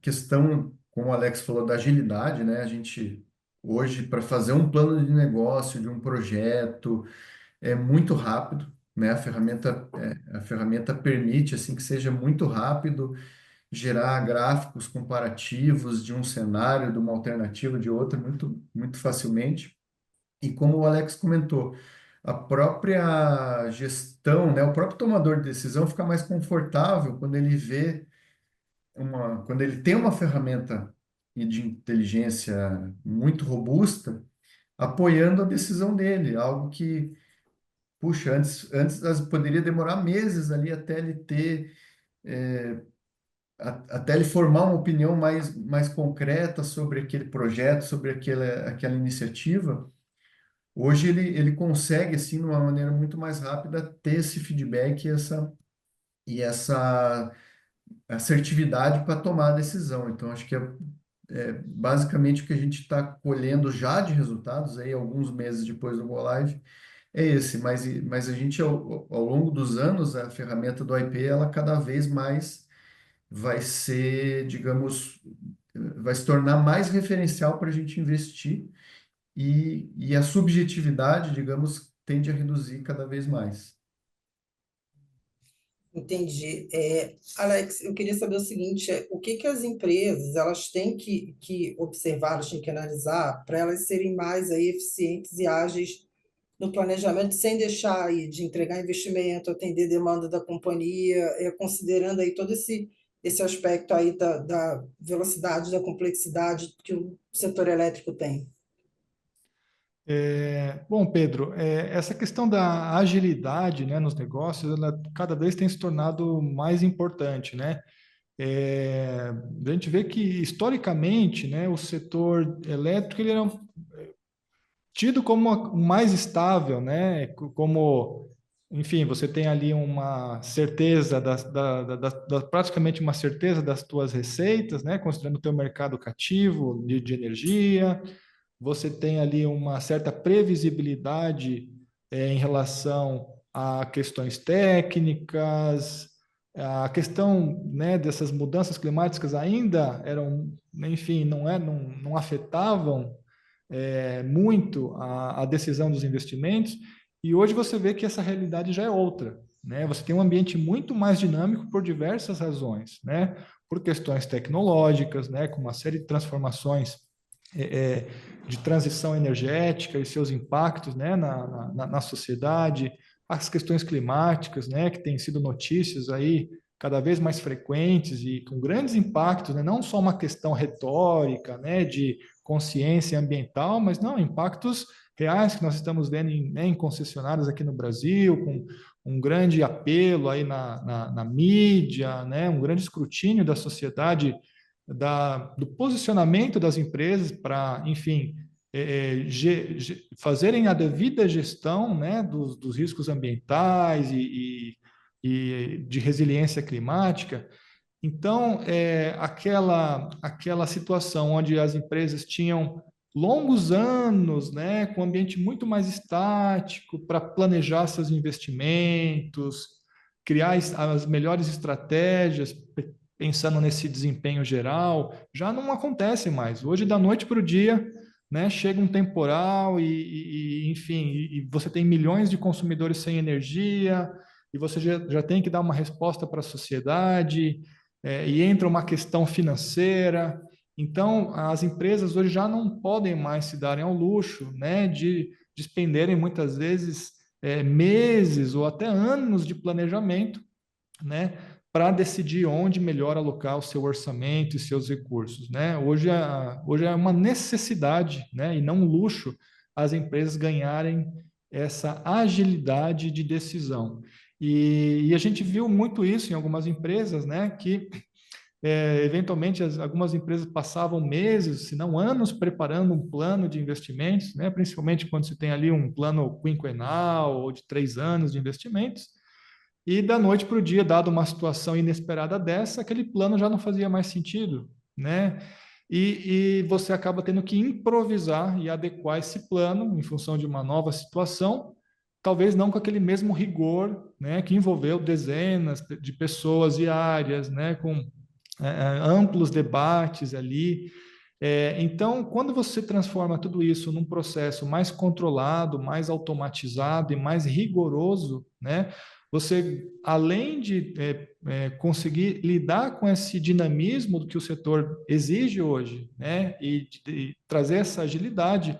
questão, como o Alex falou, da agilidade, né, a gente, hoje, para fazer um plano de negócio, de um projeto, é muito rápido, né, a ferramenta permite, assim, que seja muito rápido, gerar gráficos comparativos de um cenário, de uma alternativa, de outra, muito, muito facilmente. E como o Alex comentou, a própria gestão, né, o próprio tomador de decisão fica mais confortável quando ele tem uma ferramenta de inteligência muito robusta, apoiando a decisão dele, algo que, puxa, antes poderia demorar meses ali até ele ter até ele formar uma opinião mais concreta sobre aquele projeto, sobre aquela iniciativa. Hoje ele consegue, assim, de uma maneira muito mais rápida, ter esse feedback e essa assertividade para tomar a decisão. Então, acho que é basicamente o que a gente está colhendo já de resultados, aí, alguns meses depois do Go Live, é esse. Mas a gente, ao longo dos anos, a ferramenta do IP, ela cada vez mais vai ser, digamos, vai se tornar mais referencial para a gente investir e a subjetividade, digamos, tende a reduzir cada vez mais. Entendi. Alex, eu queria saber o seguinte, o que que as empresas elas têm que observar, elas têm que analisar para elas serem mais aí eficientes e ágeis no planejamento, sem deixar aí de entregar investimento, atender demanda da companhia, considerando aí todo esse aspecto aí da velocidade, da complexidade que o setor elétrico tem. Bom, Pedro, essa questão da agilidade, né, nos negócios, ela cada vez tem se tornado mais importante, né? A gente vê que historicamente, né, o setor elétrico ele era tido como o mais estável, né? Como, enfim, você tem ali uma certeza praticamente uma certeza das tuas receitas, né? Considerando o teu mercado cativo de energia, você tem ali uma certa previsibilidade em relação a questões técnicas, a questão, né, dessas mudanças climáticas ainda eram, enfim, não afetavam muito a decisão dos investimentos, e hoje você vê que essa realidade já é outra, né? Você tem um ambiente muito mais dinâmico por diversas razões, né? Por questões tecnológicas, né? Com uma série de transformações de transição energética e seus impactos, né? Na sociedade, as questões climáticas, né? Que têm sido notícias aí cada vez mais frequentes e com grandes impactos, né? Não só uma questão retórica, né? De consciência ambiental, mas não, impactos reais que nós estamos vendo em concessionárias aqui no Brasil, com um grande apelo aí na mídia, né, um grande escrutínio da sociedade, do posicionamento das empresas para, enfim, fazerem a devida gestão, né, dos riscos ambientais e de resiliência climática. Então, aquela situação onde as empresas tinham longos anos, né, com um ambiente muito mais estático para planejar seus investimentos, criar as melhores estratégias, pensando nesse desempenho geral, já não acontece mais. Hoje, da noite para o dia, né, chega um temporal enfim, e você tem milhões de consumidores sem energia, e você já tem que dar uma resposta para a sociedade, e entra uma questão financeira. Então, as empresas hoje já não podem mais se darem ao luxo, né, de despenderem muitas vezes meses ou até anos de planejamento, né, para decidir onde melhor alocar o seu orçamento e seus recursos, né? Hoje é uma necessidade, né, e não um luxo, as empresas ganharem essa agilidade de decisão. E a gente viu muito isso em algumas empresas, né, que eventualmente algumas empresas passavam meses, se não anos, preparando um plano de investimentos, né, principalmente quando se tem ali um plano quinquenal ou de 3 anos de investimentos, e da noite para o dia, dado uma situação inesperada dessa, aquele plano já não fazia mais sentido, né? E você acaba tendo que improvisar e adequar esse plano em função de uma nova situação, talvez não com aquele mesmo rigor, né, que envolveu dezenas de pessoas e áreas, né, com amplos debates ali. Então, quando você transforma tudo isso num processo mais controlado, mais automatizado e mais rigoroso, né, você, além de conseguir lidar com esse dinamismo do que o setor exige hoje, né, e trazer essa agilidade,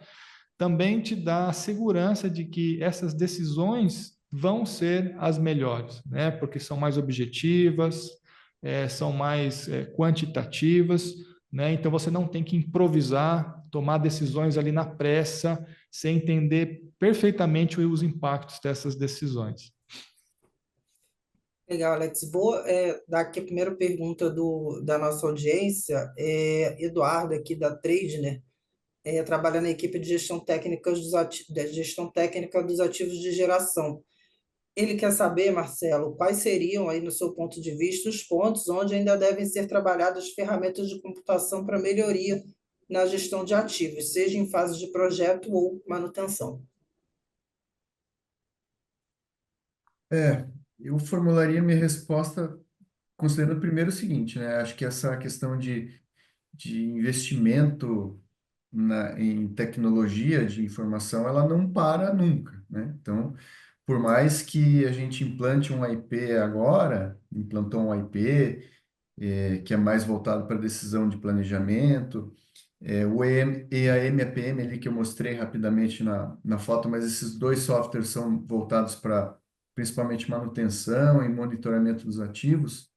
também te dá a segurança de que essas decisões vão ser as melhores, né, porque são mais objetivas, são mais quantitativas, né, então você não tem que improvisar, tomar decisões ali na pressa, sem entender perfeitamente os impactos dessas decisões. Legal, Alex. Vou dar aqui a primeira pergunta da nossa audiência. Eduardo, aqui da Tradner, trabalha na equipe de gestão técnica dos ativos de geração. Ele quer saber, Marcelo, quais seriam, aí, no seu ponto de vista, os pontos onde ainda devem ser trabalhadas ferramentas de computação para melhoria na gestão de ativos, seja em fase de projeto ou manutenção. É, eu formularia minha resposta considerando primeiro o seguinte, né? Acho que essa questão de investimento em tecnologia de informação, ela não para nunca, né? Então, por mais que a gente implante um IP agora, implantou um IP, que é mais voltado para decisão de planejamento, o EAM e APM ali que eu mostrei rapidamente na foto, mas esses dois softwares são voltados para principalmente manutenção e monitoramento dos ativos,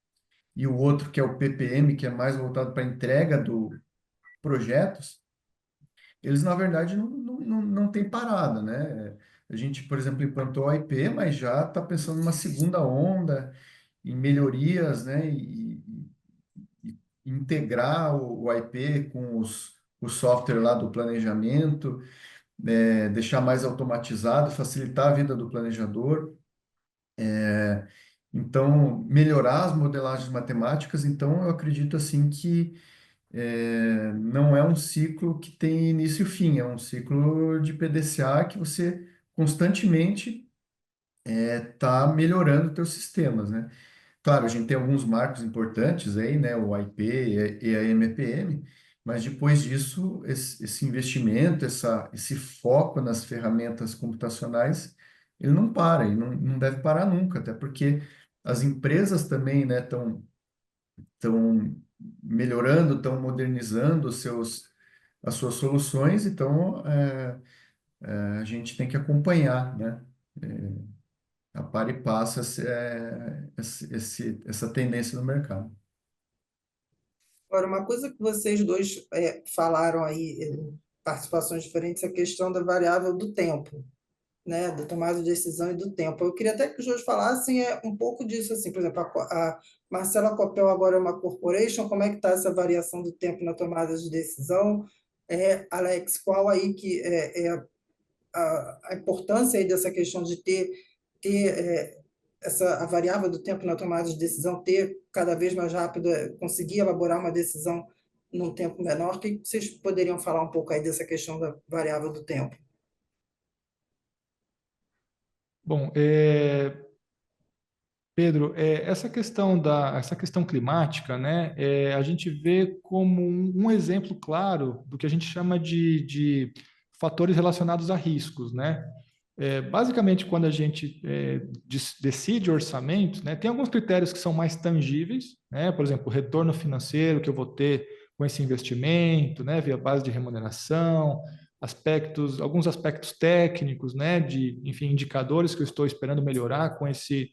e o outro que é o PPM, que é mais voltado para entrega do projetos, eles na verdade não têm parada, né? A gente, por exemplo, implantou a IP, mas já está pensando numa segunda onda, em melhorias, né? E integrar o IP com o software lá do planejamento, deixar mais automatizado, facilitar a vida do planejador. Então, melhorar as modelagens matemáticas. Então, eu acredito assim que não é um ciclo que tem início e fim, é um ciclo de PDCA que você constantemente está melhorando os teus sistemas, né? Claro, a gente tem alguns marcos importantes aí, né? O IP e a MPM, mas depois disso, esse investimento, esse foco nas ferramentas computacionais, ele não para, e não deve parar nunca, até porque as empresas também, né, estão melhorando, estão modernizando as suas soluções, então a gente tem que acompanhar, né? A par e passo essa tendência no mercado. Agora, uma coisa que vocês dois falaram aí, participações diferentes, a questão da variável do tempo, né, da tomada de decisão e do tempo. Eu queria até que os dois falassem um pouco disso, assim, por exemplo, a Marcela Copel agora é uma corporation, como é que está essa variação do tempo na tomada de decisão? Alex, qual aí que a importância aí dessa questão de ter a variável do tempo na tomada de decisão, ter cada vez mais rápido, conseguir elaborar uma decisão num tempo menor? O que vocês poderiam falar um pouco aí dessa questão da variável do tempo? Bom, Pedro, essa questão climática, né, a gente vê como um exemplo claro do que a gente chama de fatores relacionados a riscos, né? Basicamente, quando a gente decide orçamento, né, tem alguns critérios que são mais tangíveis, né? Por exemplo, o retorno financeiro que eu vou ter com esse investimento, né, via base de remuneração, alguns aspectos técnicos, né, enfim, indicadores que eu estou esperando melhorar com esse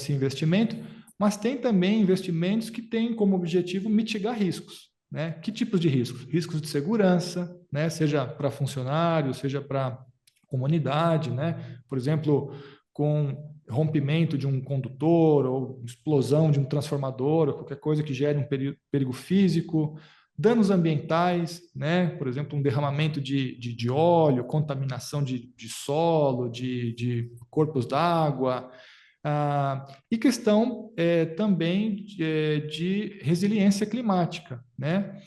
investimento, mas tem também investimentos que têm como objetivo mitigar riscos, né? Que tipos de riscos? Riscos de segurança, né, seja para funcionários, seja para comunidade, né? Por exemplo, com rompimento de um condutor ou explosão de um transformador, ou qualquer coisa que gere um perigo físico, danos ambientais, né? Por exemplo, um derramamento de óleo, contaminação de solo, de corpos d'água, e questão também de resiliência climática, né?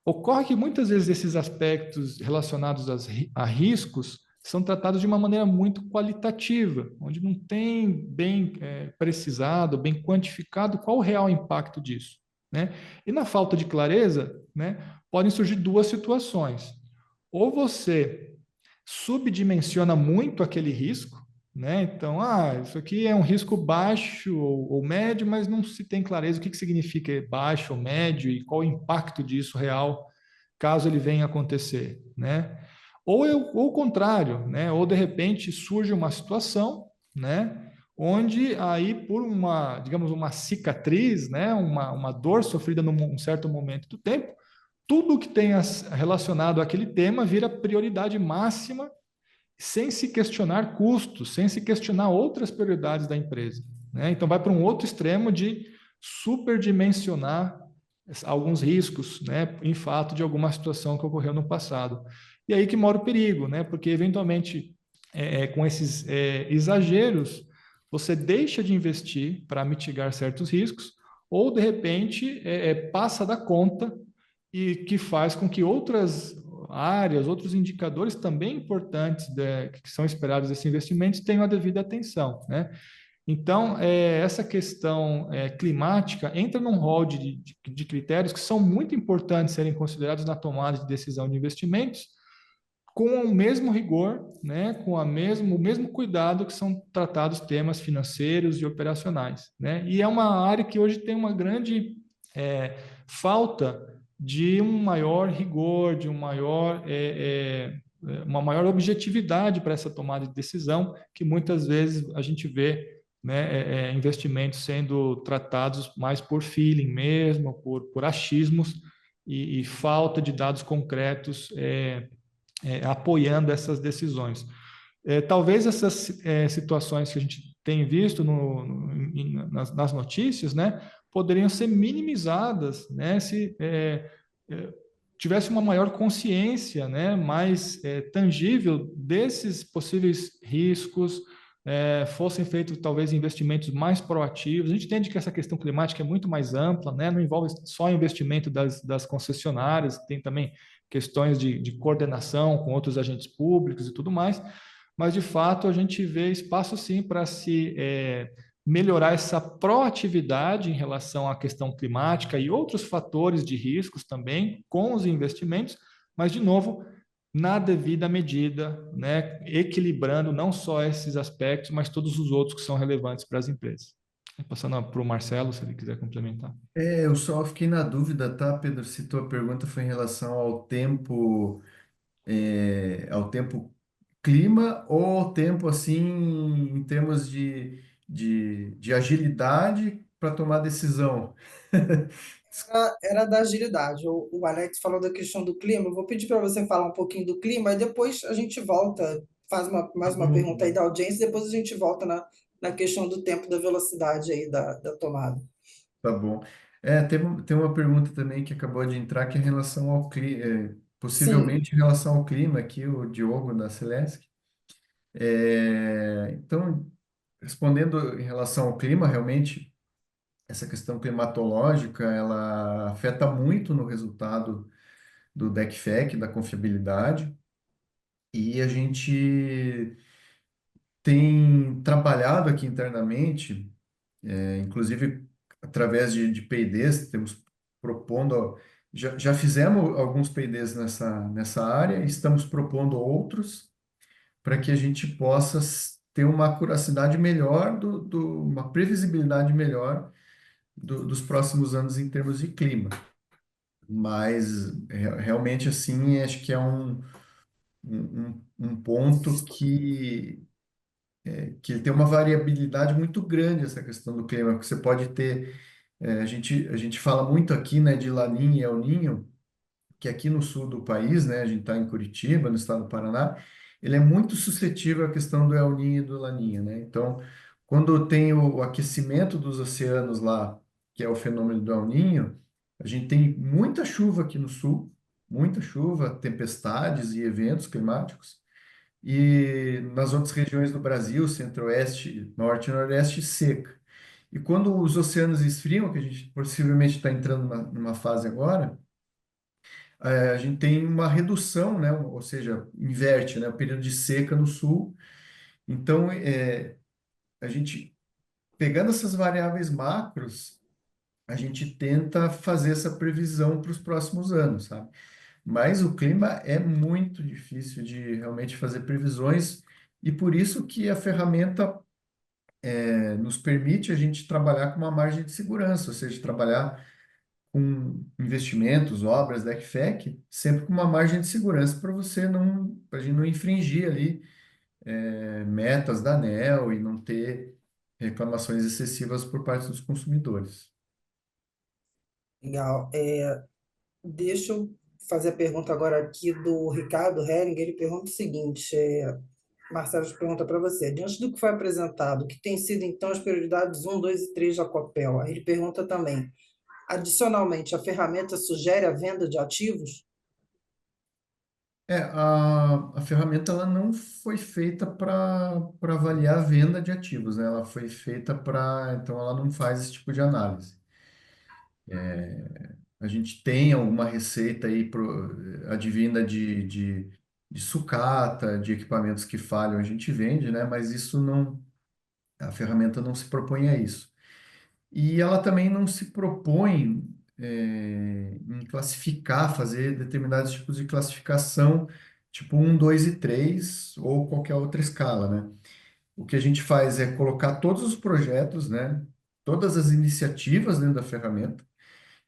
Ocorre que muitas vezes esses aspectos relacionados a riscos são tratados de uma maneira muito qualitativa, onde não tem bem precisado, bem quantificado qual o real impacto disso, né? E na falta de clareza, né, podem surgir duas situações. Ou você subdimensiona muito aquele risco, né? Então, isso aqui é um risco baixo ou médio, mas não se tem clareza o que significa baixo ou médio e qual o impacto disso real caso ele venha a acontecer, né? Ou o contrário, né? Ou de repente surge uma situação, né, onde aí por digamos, uma cicatriz, né, uma dor sofrida num certo momento do tempo, tudo que tenha relacionado àquele tema vira prioridade máxima, sem se questionar custos, sem se questionar outras prioridades da empresa, né? Então vai para um outro extremo de superdimensionar alguns riscos, né, em fato de alguma situação que ocorreu no passado. E aí que mora o perigo, né? Porque eventualmente com esses exageros você deixa de investir para mitigar certos riscos, ou de repente passa da conta e que faz com que outras áreas, outros indicadores também importantes que são esperados desses investimentos tenham a devida atenção, né? Então, essa questão climática entra num rol de critérios que são muito importantes serem considerados na tomada de decisão de investimentos, com o mesmo rigor, né, com o mesmo cuidado que são tratados temas financeiros e operacionais, né? E é uma área que hoje tem uma grande falta de um maior rigor, de uma maior objetividade para essa tomada de decisão, que muitas vezes a gente vê, né, investimentos sendo tratados mais por feeling mesmo, por achismos e falta de dados concretos apoiando essas decisões. Talvez essas situações que a gente tem visto nas notícias, né, poderiam ser minimizadas, né, se tivesse uma maior consciência, né, mais tangível desses possíveis riscos, fossem feitos talvez investimentos mais proativos. A gente entende que essa questão climática é muito mais ampla, né, não envolve só investimento das concessionárias, tem também questões de coordenação com outros agentes públicos e tudo mais, mas de fato a gente vê espaço sim para se melhorar essa proatividade em relação à questão climática e outros fatores de riscos também com os investimentos, mas, de novo, na devida medida, né, equilibrando não só esses aspectos, mas todos os outros que são relevantes para as empresas. Passando para o Marcelo, se ele quiser complementar. Eu só fiquei na dúvida, tá, Pedro, se tua pergunta foi em relação ao tempo clima ou ao tempo, assim, em termos de agilidade para tomar decisão. Era da agilidade. O Alex falou da questão do clima. Eu vou pedir para você falar um pouquinho do clima e depois a gente volta, faz mais uma pergunta aí da audiência, e depois a gente volta na questão do tempo da velocidade aí da tomada. Tá bom. Tem uma pergunta também que acabou de entrar, que é em relação ao clima, Sim, possivelmente em relação ao clima, aqui, o Diogo da Celesc. Então, respondendo em relação ao clima, realmente, essa questão climatológica, ela afeta muito no resultado do DECFEC, da confiabilidade, e a gente tem trabalhado aqui internamente, inclusive através de P&Ds, temos propondo, já fizemos alguns P&Ds nessa área, e estamos propondo outros para que a gente possa ter uma acuracidade melhor, uma previsibilidade melhor dos próximos anos em termos de clima. Mas realmente assim, acho que é um ponto que tem uma variabilidade muito grande essa questão do clima, porque você pode ter, a gente fala muito aqui, né, de Laninha e El Ninho, que aqui no sul do país, né, a gente está em Curitiba, no estado do Paraná, ele é muito suscetível à questão do El Niño e do Laninha, né? Então, quando tem o aquecimento dos oceanos lá, que é o fenômeno do El Niño, a gente tem muita chuva aqui no sul, muita chuva, tempestades e eventos climáticos, e nas outras regiões do Brasil, centro-oeste, norte e nordeste, seca. E quando os oceanos esfriam, que a gente possivelmente está entrando numa fase agora, a gente tem uma redução, né? Ou seja, inverte, né? O período de seca no sul. Então, a gente, pegando essas variáveis macros, a gente tenta fazer essa previsão para os próximos anos, sabe? Mas o clima é muito difícil de realmente fazer previsões, e por isso que a ferramenta nos permite a gente trabalhar com uma margem de segurança, ou seja, trabalhar com investimentos, obras da ECFEC, sempre com uma margem de segurança para a gente não infringir ali metas da ANEEL e não ter reclamações excessivas por parte dos consumidores. legal. Deixa eu fazer a pergunta agora aqui do Ricardo Hering. Ele pergunta o seguinte: Marcelo, pergunta para você, diante do que foi apresentado, que tem sido então as prioridades um, 2 e 3 da Copel? Aí ele pergunta também, adicionalmente, a ferramenta sugere a venda de ativos? A ferramenta ela não foi feita para avaliar a venda de ativos, né? Ela foi feita então ela não faz esse tipo de análise. A gente tem alguma receita aí advinda de sucata, de equipamentos que falham, a gente vende, né? Mas isso não, a ferramenta não se propõe a isso. E ela também não se propõe em classificar, fazer determinados tipos de classificação, tipo um, 2 e 3 ou qualquer outra escala, né? O que a gente faz é colocar todos os projetos, né? Todas as iniciativas dentro da ferramenta,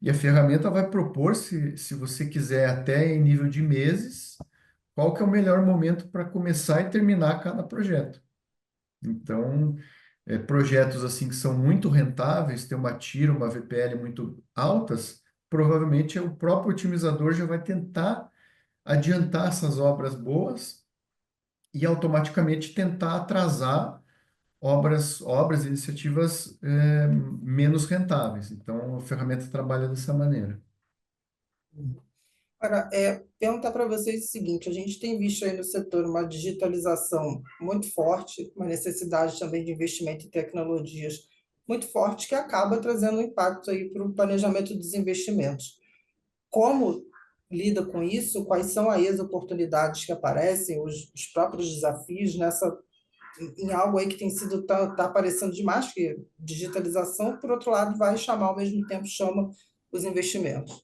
e a ferramenta vai propor, se você quiser, até em nível de meses, qual que é o melhor momento para começar e terminar cada projeto. Então, projetos assim que são muito rentáveis, tem uma TIR, uma VPL muito altas, provavelmente o próprio otimizador já vai tentar adiantar essas obras boas e automaticamente tentar atrasar obras e iniciativas menos rentáveis. Então, a ferramenta trabalha dessa maneira. Agora, perguntar para vocês o seguinte: a gente tem visto aí no setor uma digitalização muito forte, uma necessidade também de investimento em tecnologias muito forte, que acaba trazendo um impacto aí para o planejamento dos investimentos. Como lida com isso? Quais são aí as oportunidades que aparecem, os próprios desafios em algo aí que tem sido tá aparecendo demais, que digitalização, por outro lado, vai chamar ao mesmo tempo, chama os investimentos.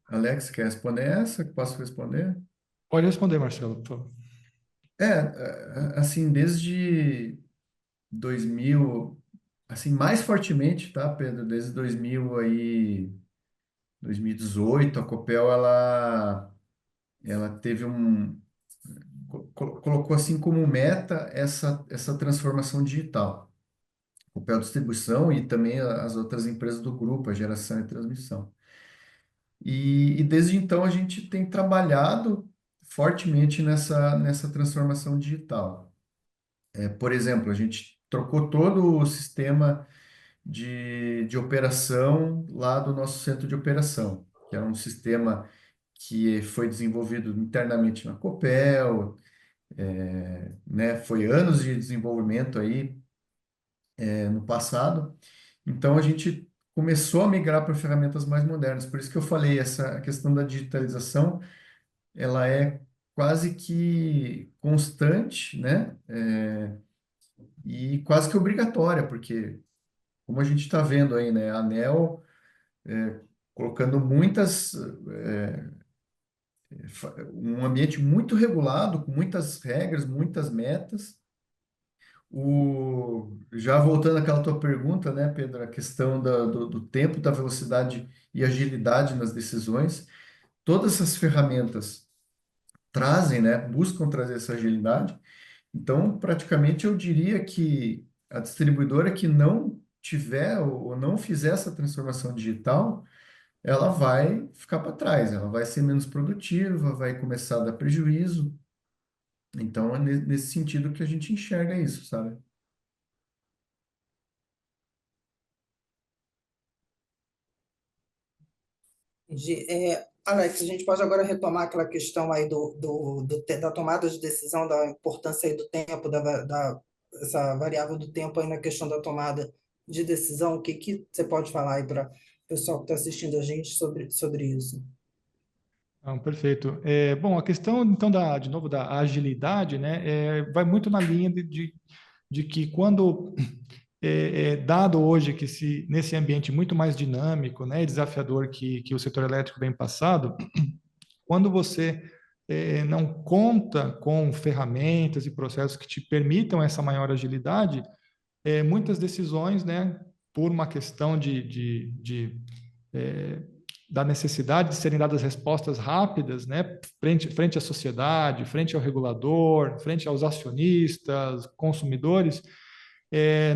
Alex, quer responder essa? Posso responder? Pode responder, Marcelo, por favor. Assim, desde 2000, assim, mais fortemente, tá, Pedro? Desde 2018, a Copel, ela teve colocou assim como meta essa transformação digital. Copel Distribuição e também as outras empresas do grupo, a geração e transmissão. E desde então a gente tem trabalhado fortemente nessa transformação digital. Por exemplo, a gente trocou todo o sistema de operação lá do nosso centro de operação, que era um sistema que foi desenvolvido internamente na Copel, né? Foi anos de desenvolvimento aí, no passado. Então a gente começou a migrar para ferramentas mais modernas. Por isso que eu falei, essa questão da digitalização, ela é quase que constante, né? E quase que obrigatória, porque como a gente está vendo aí, né? A ANEEL colocando um ambiente muito regulado, com muitas regras, muitas metas. Já voltando àquela tua pergunta, né, Pedro, a questão do tempo, da velocidade e agilidade nas decisões, todas essas ferramentas trazem, né, buscam trazer essa agilidade. Então, praticamente, eu diria que a distribuidora que não tiver ou não fizer essa transformação digital, ela vai ficar para trás, ela vai ser menos produtiva, vai começar a dar prejuízo. Então, é nesse sentido que a gente enxerga isso, sabe? Alex, a gente pode agora retomar aquela questão aí da tomada de decisão, da importância aí do tempo, essa variável do tempo aí na questão da tomada de decisão. O que que você pode falar aí para o pessoal que está assistindo a gente sobre isso? Perfeito. Bom, a questão, então, de novo, da agilidade, né, vai muito na linha de que quando dado hoje que nesse ambiente muito mais dinâmico, né, e desafiador que o setor elétrico vem passado, quando você não conta com ferramentas e processos que te permitam essa maior agilidade, muitas decisões, né, por uma questão eh, da necessidade de serem dadas respostas rápidas, né, frente à sociedade, frente ao regulador, frente aos acionistas, consumidores,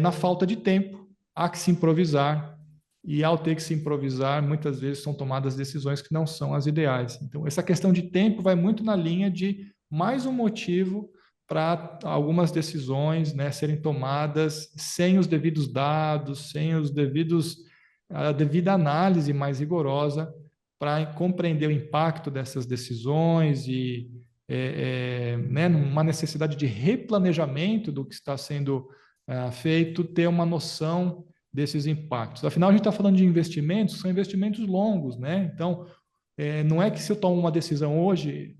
na falta de tempo, há que se improvisar, e ao ter que se improvisar, muitas vezes são tomadas decisões que não são as ideais. Então, essa questão de tempo vai muito na linha de mais um motivo para algumas decisões, né, serem tomadas sem os devidos dados, sem a devida análise mais rigorosa para compreender o impacto dessas decisões e né, uma necessidade de replanejamento do que está sendo feito, ter uma noção desses impactos. Afinal, a gente está falando de investimentos, são investimentos longos, né? Então, não é que se eu tomo uma decisão hoje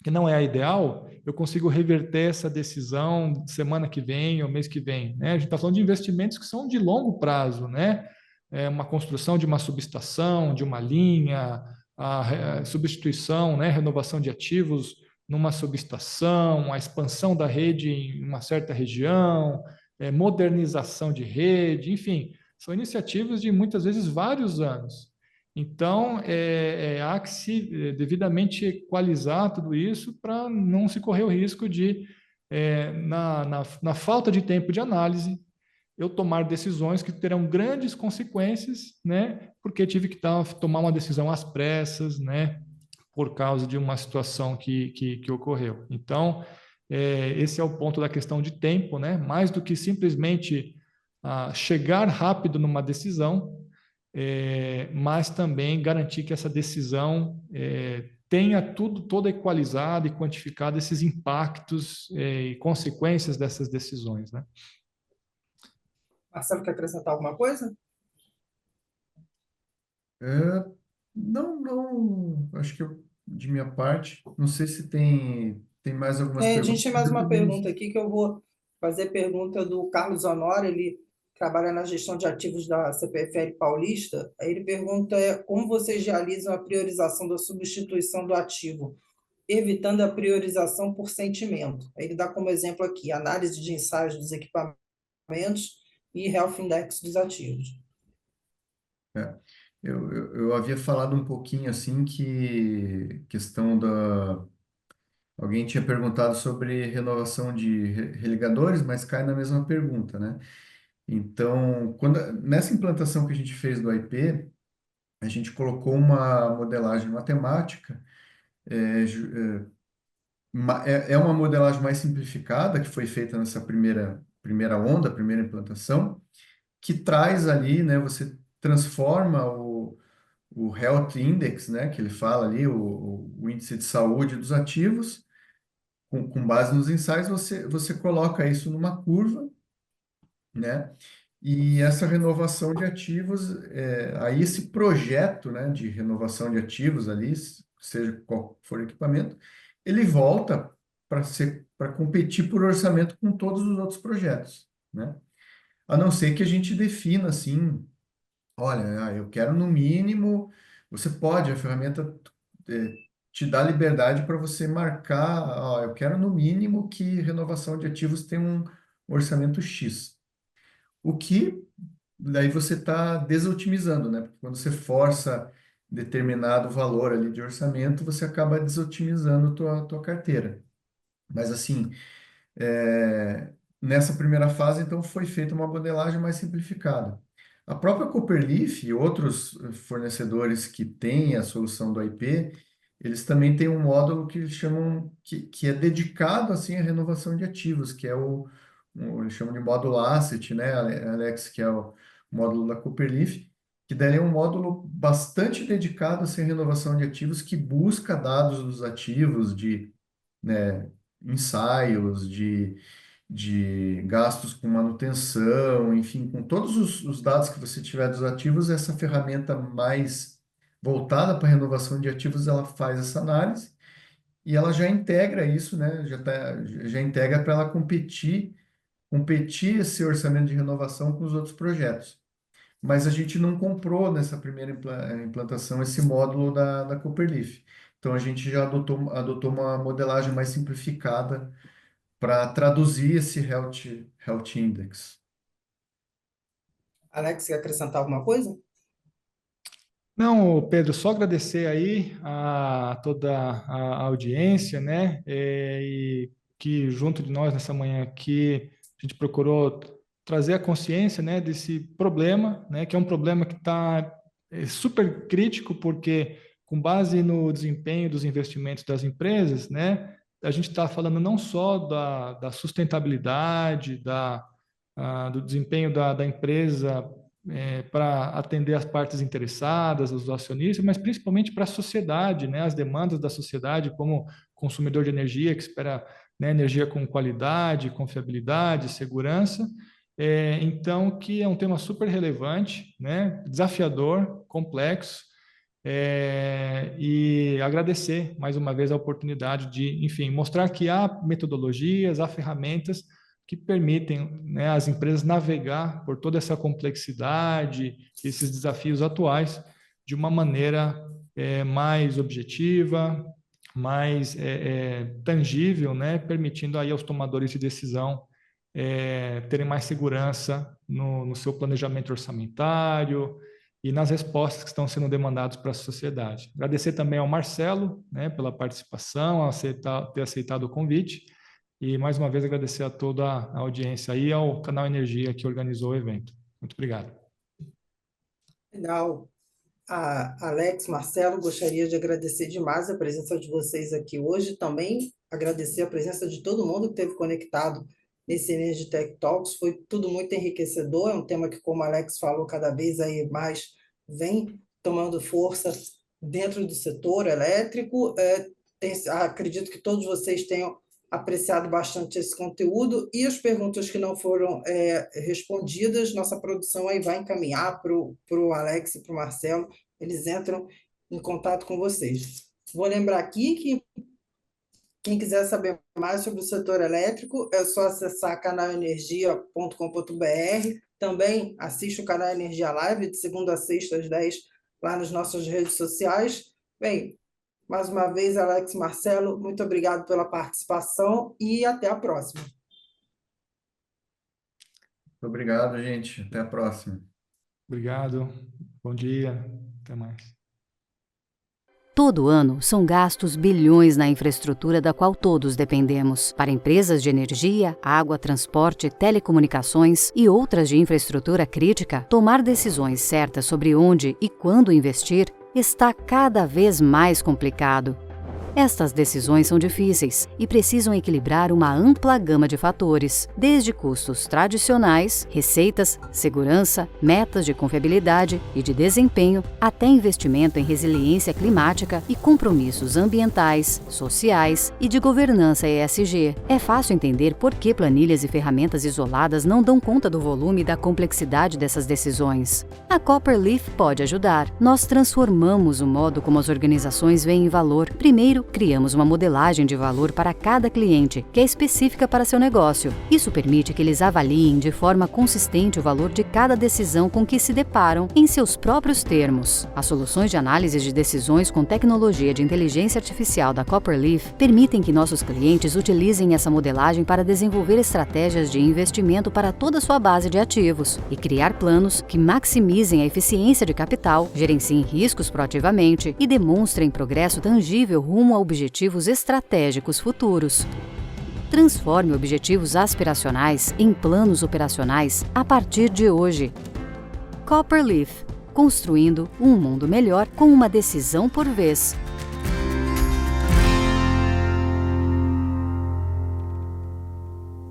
que não é a ideal, eu consigo reverter essa decisão semana que vem ou mês que vem, né? A gente está falando de investimentos que são de longo prazo, né? Uma construção de uma subestação, de uma linha, a substituição, né? Renovação de ativos numa subestação, a expansão da rede em uma certa região, modernização de rede, enfim, são iniciativas de muitas vezes vários anos. Então, há que se devidamente equalizar tudo isso para não se correr o risco de, na falta de tempo de análise, eu tomar decisões que terão grandes consequências, né? Porque tive que tomar uma decisão às pressas, né? Por causa de uma situação que ocorreu. Então, esse é o ponto da questão de tempo, né? Mais do que simplesmente chegar rápido numa decisão, mas também garantir que essa decisão tenha todo equalizado e quantificado esses impactos e consequências dessas decisões, né? Marcelo, quer acrescentar alguma coisa? Não, não, acho que de minha parte, não sei se tem tem mais algumas A gente perguntas, tem mas mais eu uma também... pergunta aqui que eu vou fazer pergunta do Carlos Honório, ele trabalha na gestão de ativos da CPFL Paulista. Aí ele pergunta como vocês realizam a priorização da substituição do ativo, evitando a priorização por sentimento. Aí ele dá como exemplo aqui análise de ensaios dos equipamentos e Health Index dos ativos. É. Eu havia falado um pouquinho assim que questão da... Alguém tinha perguntado sobre renovação de religadores, mas cai na mesma pergunta, né? Então, nessa implantação que a gente fez do IP, a gente colocou uma modelagem matemática, é uma modelagem mais simplificada, que foi feita nessa primeira onda, primeira implantação, que traz ali, né, você transforma o Health Index, né, que ele fala ali, o índice de saúde dos ativos, com base nos ensaios, você coloca isso numa curva, né? E essa renovação de ativos, aí esse projeto, né, de renovação de ativos ali, seja qual for o equipamento, ele volta para competir por orçamento com todos os outros projetos, né? A não ser que a gente defina assim, olha, eu quero no mínimo, você pode, a ferramenta te dá liberdade para você marcar, ó, eu quero no mínimo que renovação de ativos tenha um orçamento X. O que daí você está desotimizando, né? Porque quando você força determinado valor ali de orçamento, você acaba desotimizando tua carteira. Mas assim, nessa primeira fase, então, foi feita uma modelagem mais simplificada. A própria Copperleaf e outros fornecedores que têm a solução do IP, eles também têm um módulo que eles chamam, que é dedicado, assim, à renovação de ativos, que é eles chamam de módulo Asset, né, Alex, que é o módulo da Copperleaf, que daí é um módulo bastante dedicado, assim, à renovação de ativos, que busca dados dos ativos, né, ensaios, de gastos com manutenção, enfim, com todos os dados que você tiver dos ativos, essa ferramenta mais voltada para renovação de ativos, ela faz essa análise e ela já integra isso, né? Já integra para ela competir esse orçamento de renovação com os outros projetos. Mas a gente não comprou nessa primeira implantação esse módulo da Copperleaf. Então a gente já adotou uma modelagem mais simplificada para traduzir esse Health Index. Alex, quer acrescentar alguma coisa? Não, Pedro, só agradecer aí a toda a audiência, né? E que junto de nós nessa manhã aqui a gente procurou trazer a consciência, né, desse problema, né, que é um problema que está super crítico, porque com base no desempenho dos investimentos das empresas, né, a gente está falando não só da sustentabilidade, do desempenho da empresa para atender as partes interessadas, os acionistas, mas principalmente para a sociedade, né, as demandas da sociedade como consumidor de energia que espera, né, energia com qualidade, confiabilidade, segurança. Então, que é um tema super relevante, né, desafiador, complexo, e agradecer mais uma vez a oportunidade de, enfim, mostrar que há metodologias, há ferramentas que permitem, né, às empresas navegar por toda essa complexidade, esses desafios atuais, de uma maneira mais objetiva, mais tangível, né, permitindo aí aos tomadores de decisão terem mais segurança no seu planejamento orçamentário e nas respostas que estão sendo demandadas para a sociedade. Agradecer também ao Marcelo, né, pela participação, ter aceitado o convite. E mais uma vez agradecer a toda a audiência e ao Canal Energia que organizou o evento. Muito obrigado. Legal. Alex, Marcelo, gostaria de agradecer demais a presença de vocês aqui hoje. Também agradecer a presença de todo mundo que esteve conectado nesse Energy Tech Talks. Foi tudo muito enriquecedor. É um tema que, como o Alex falou, cada vez aí mais vem tomando força dentro do setor elétrico. Acredito que todos vocês tenham apreciado bastante esse conteúdo e as perguntas que não foram respondidas, nossa produção aí vai encaminhar para o Alex e para o Marcelo, eles entram em contato com vocês. Vou lembrar aqui que Quem quiser saber mais sobre o setor elétrico, é só acessar canalenergia.com.br. Também assiste o Canal Energia Live, de segunda a sexta, às 10, lá nas nossas redes sociais. Bem, mais uma vez, Alex, Marcelo, muito obrigado pela participação e até a próxima. Muito obrigado, gente. Até a próxima. Obrigado. Bom dia. Até mais. Todo ano, são gastos bilhões na infraestrutura da qual todos dependemos. Para empresas de energia, água, transporte, telecomunicações e outras de infraestrutura crítica, tomar decisões certas sobre onde e quando investir está cada vez mais complicado. Estas decisões são difíceis e precisam equilibrar uma ampla gama de fatores, desde custos tradicionais, receitas, segurança, metas de confiabilidade e de desempenho, até investimento em resiliência climática e compromissos ambientais, sociais e de governança ESG. É fácil entender por que planilhas e ferramentas isoladas não dão conta do volume e da complexidade dessas decisões. A Copperleaf pode ajudar. Nós transformamos o modo como as organizações veem valor. Primeiro, criamos uma modelagem de valor para cada cliente, que é específica para seu negócio. Isso permite que eles avaliem de forma consistente o valor de cada decisão com que se deparam em seus próprios termos. As soluções de análise de decisões com tecnologia de inteligência artificial da Copperleaf permitem que nossos clientes utilizem essa modelagem para desenvolver estratégias de investimento para toda a sua base de ativos e criar planos que maximizem a eficiência de capital, gerenciem riscos proativamente e demonstrem progresso tangível rumo a objetivos estratégicos futuros. Transforme objetivos aspiracionais em planos operacionais a partir de hoje. Copperleaf, construindo um mundo melhor com uma decisão por vez.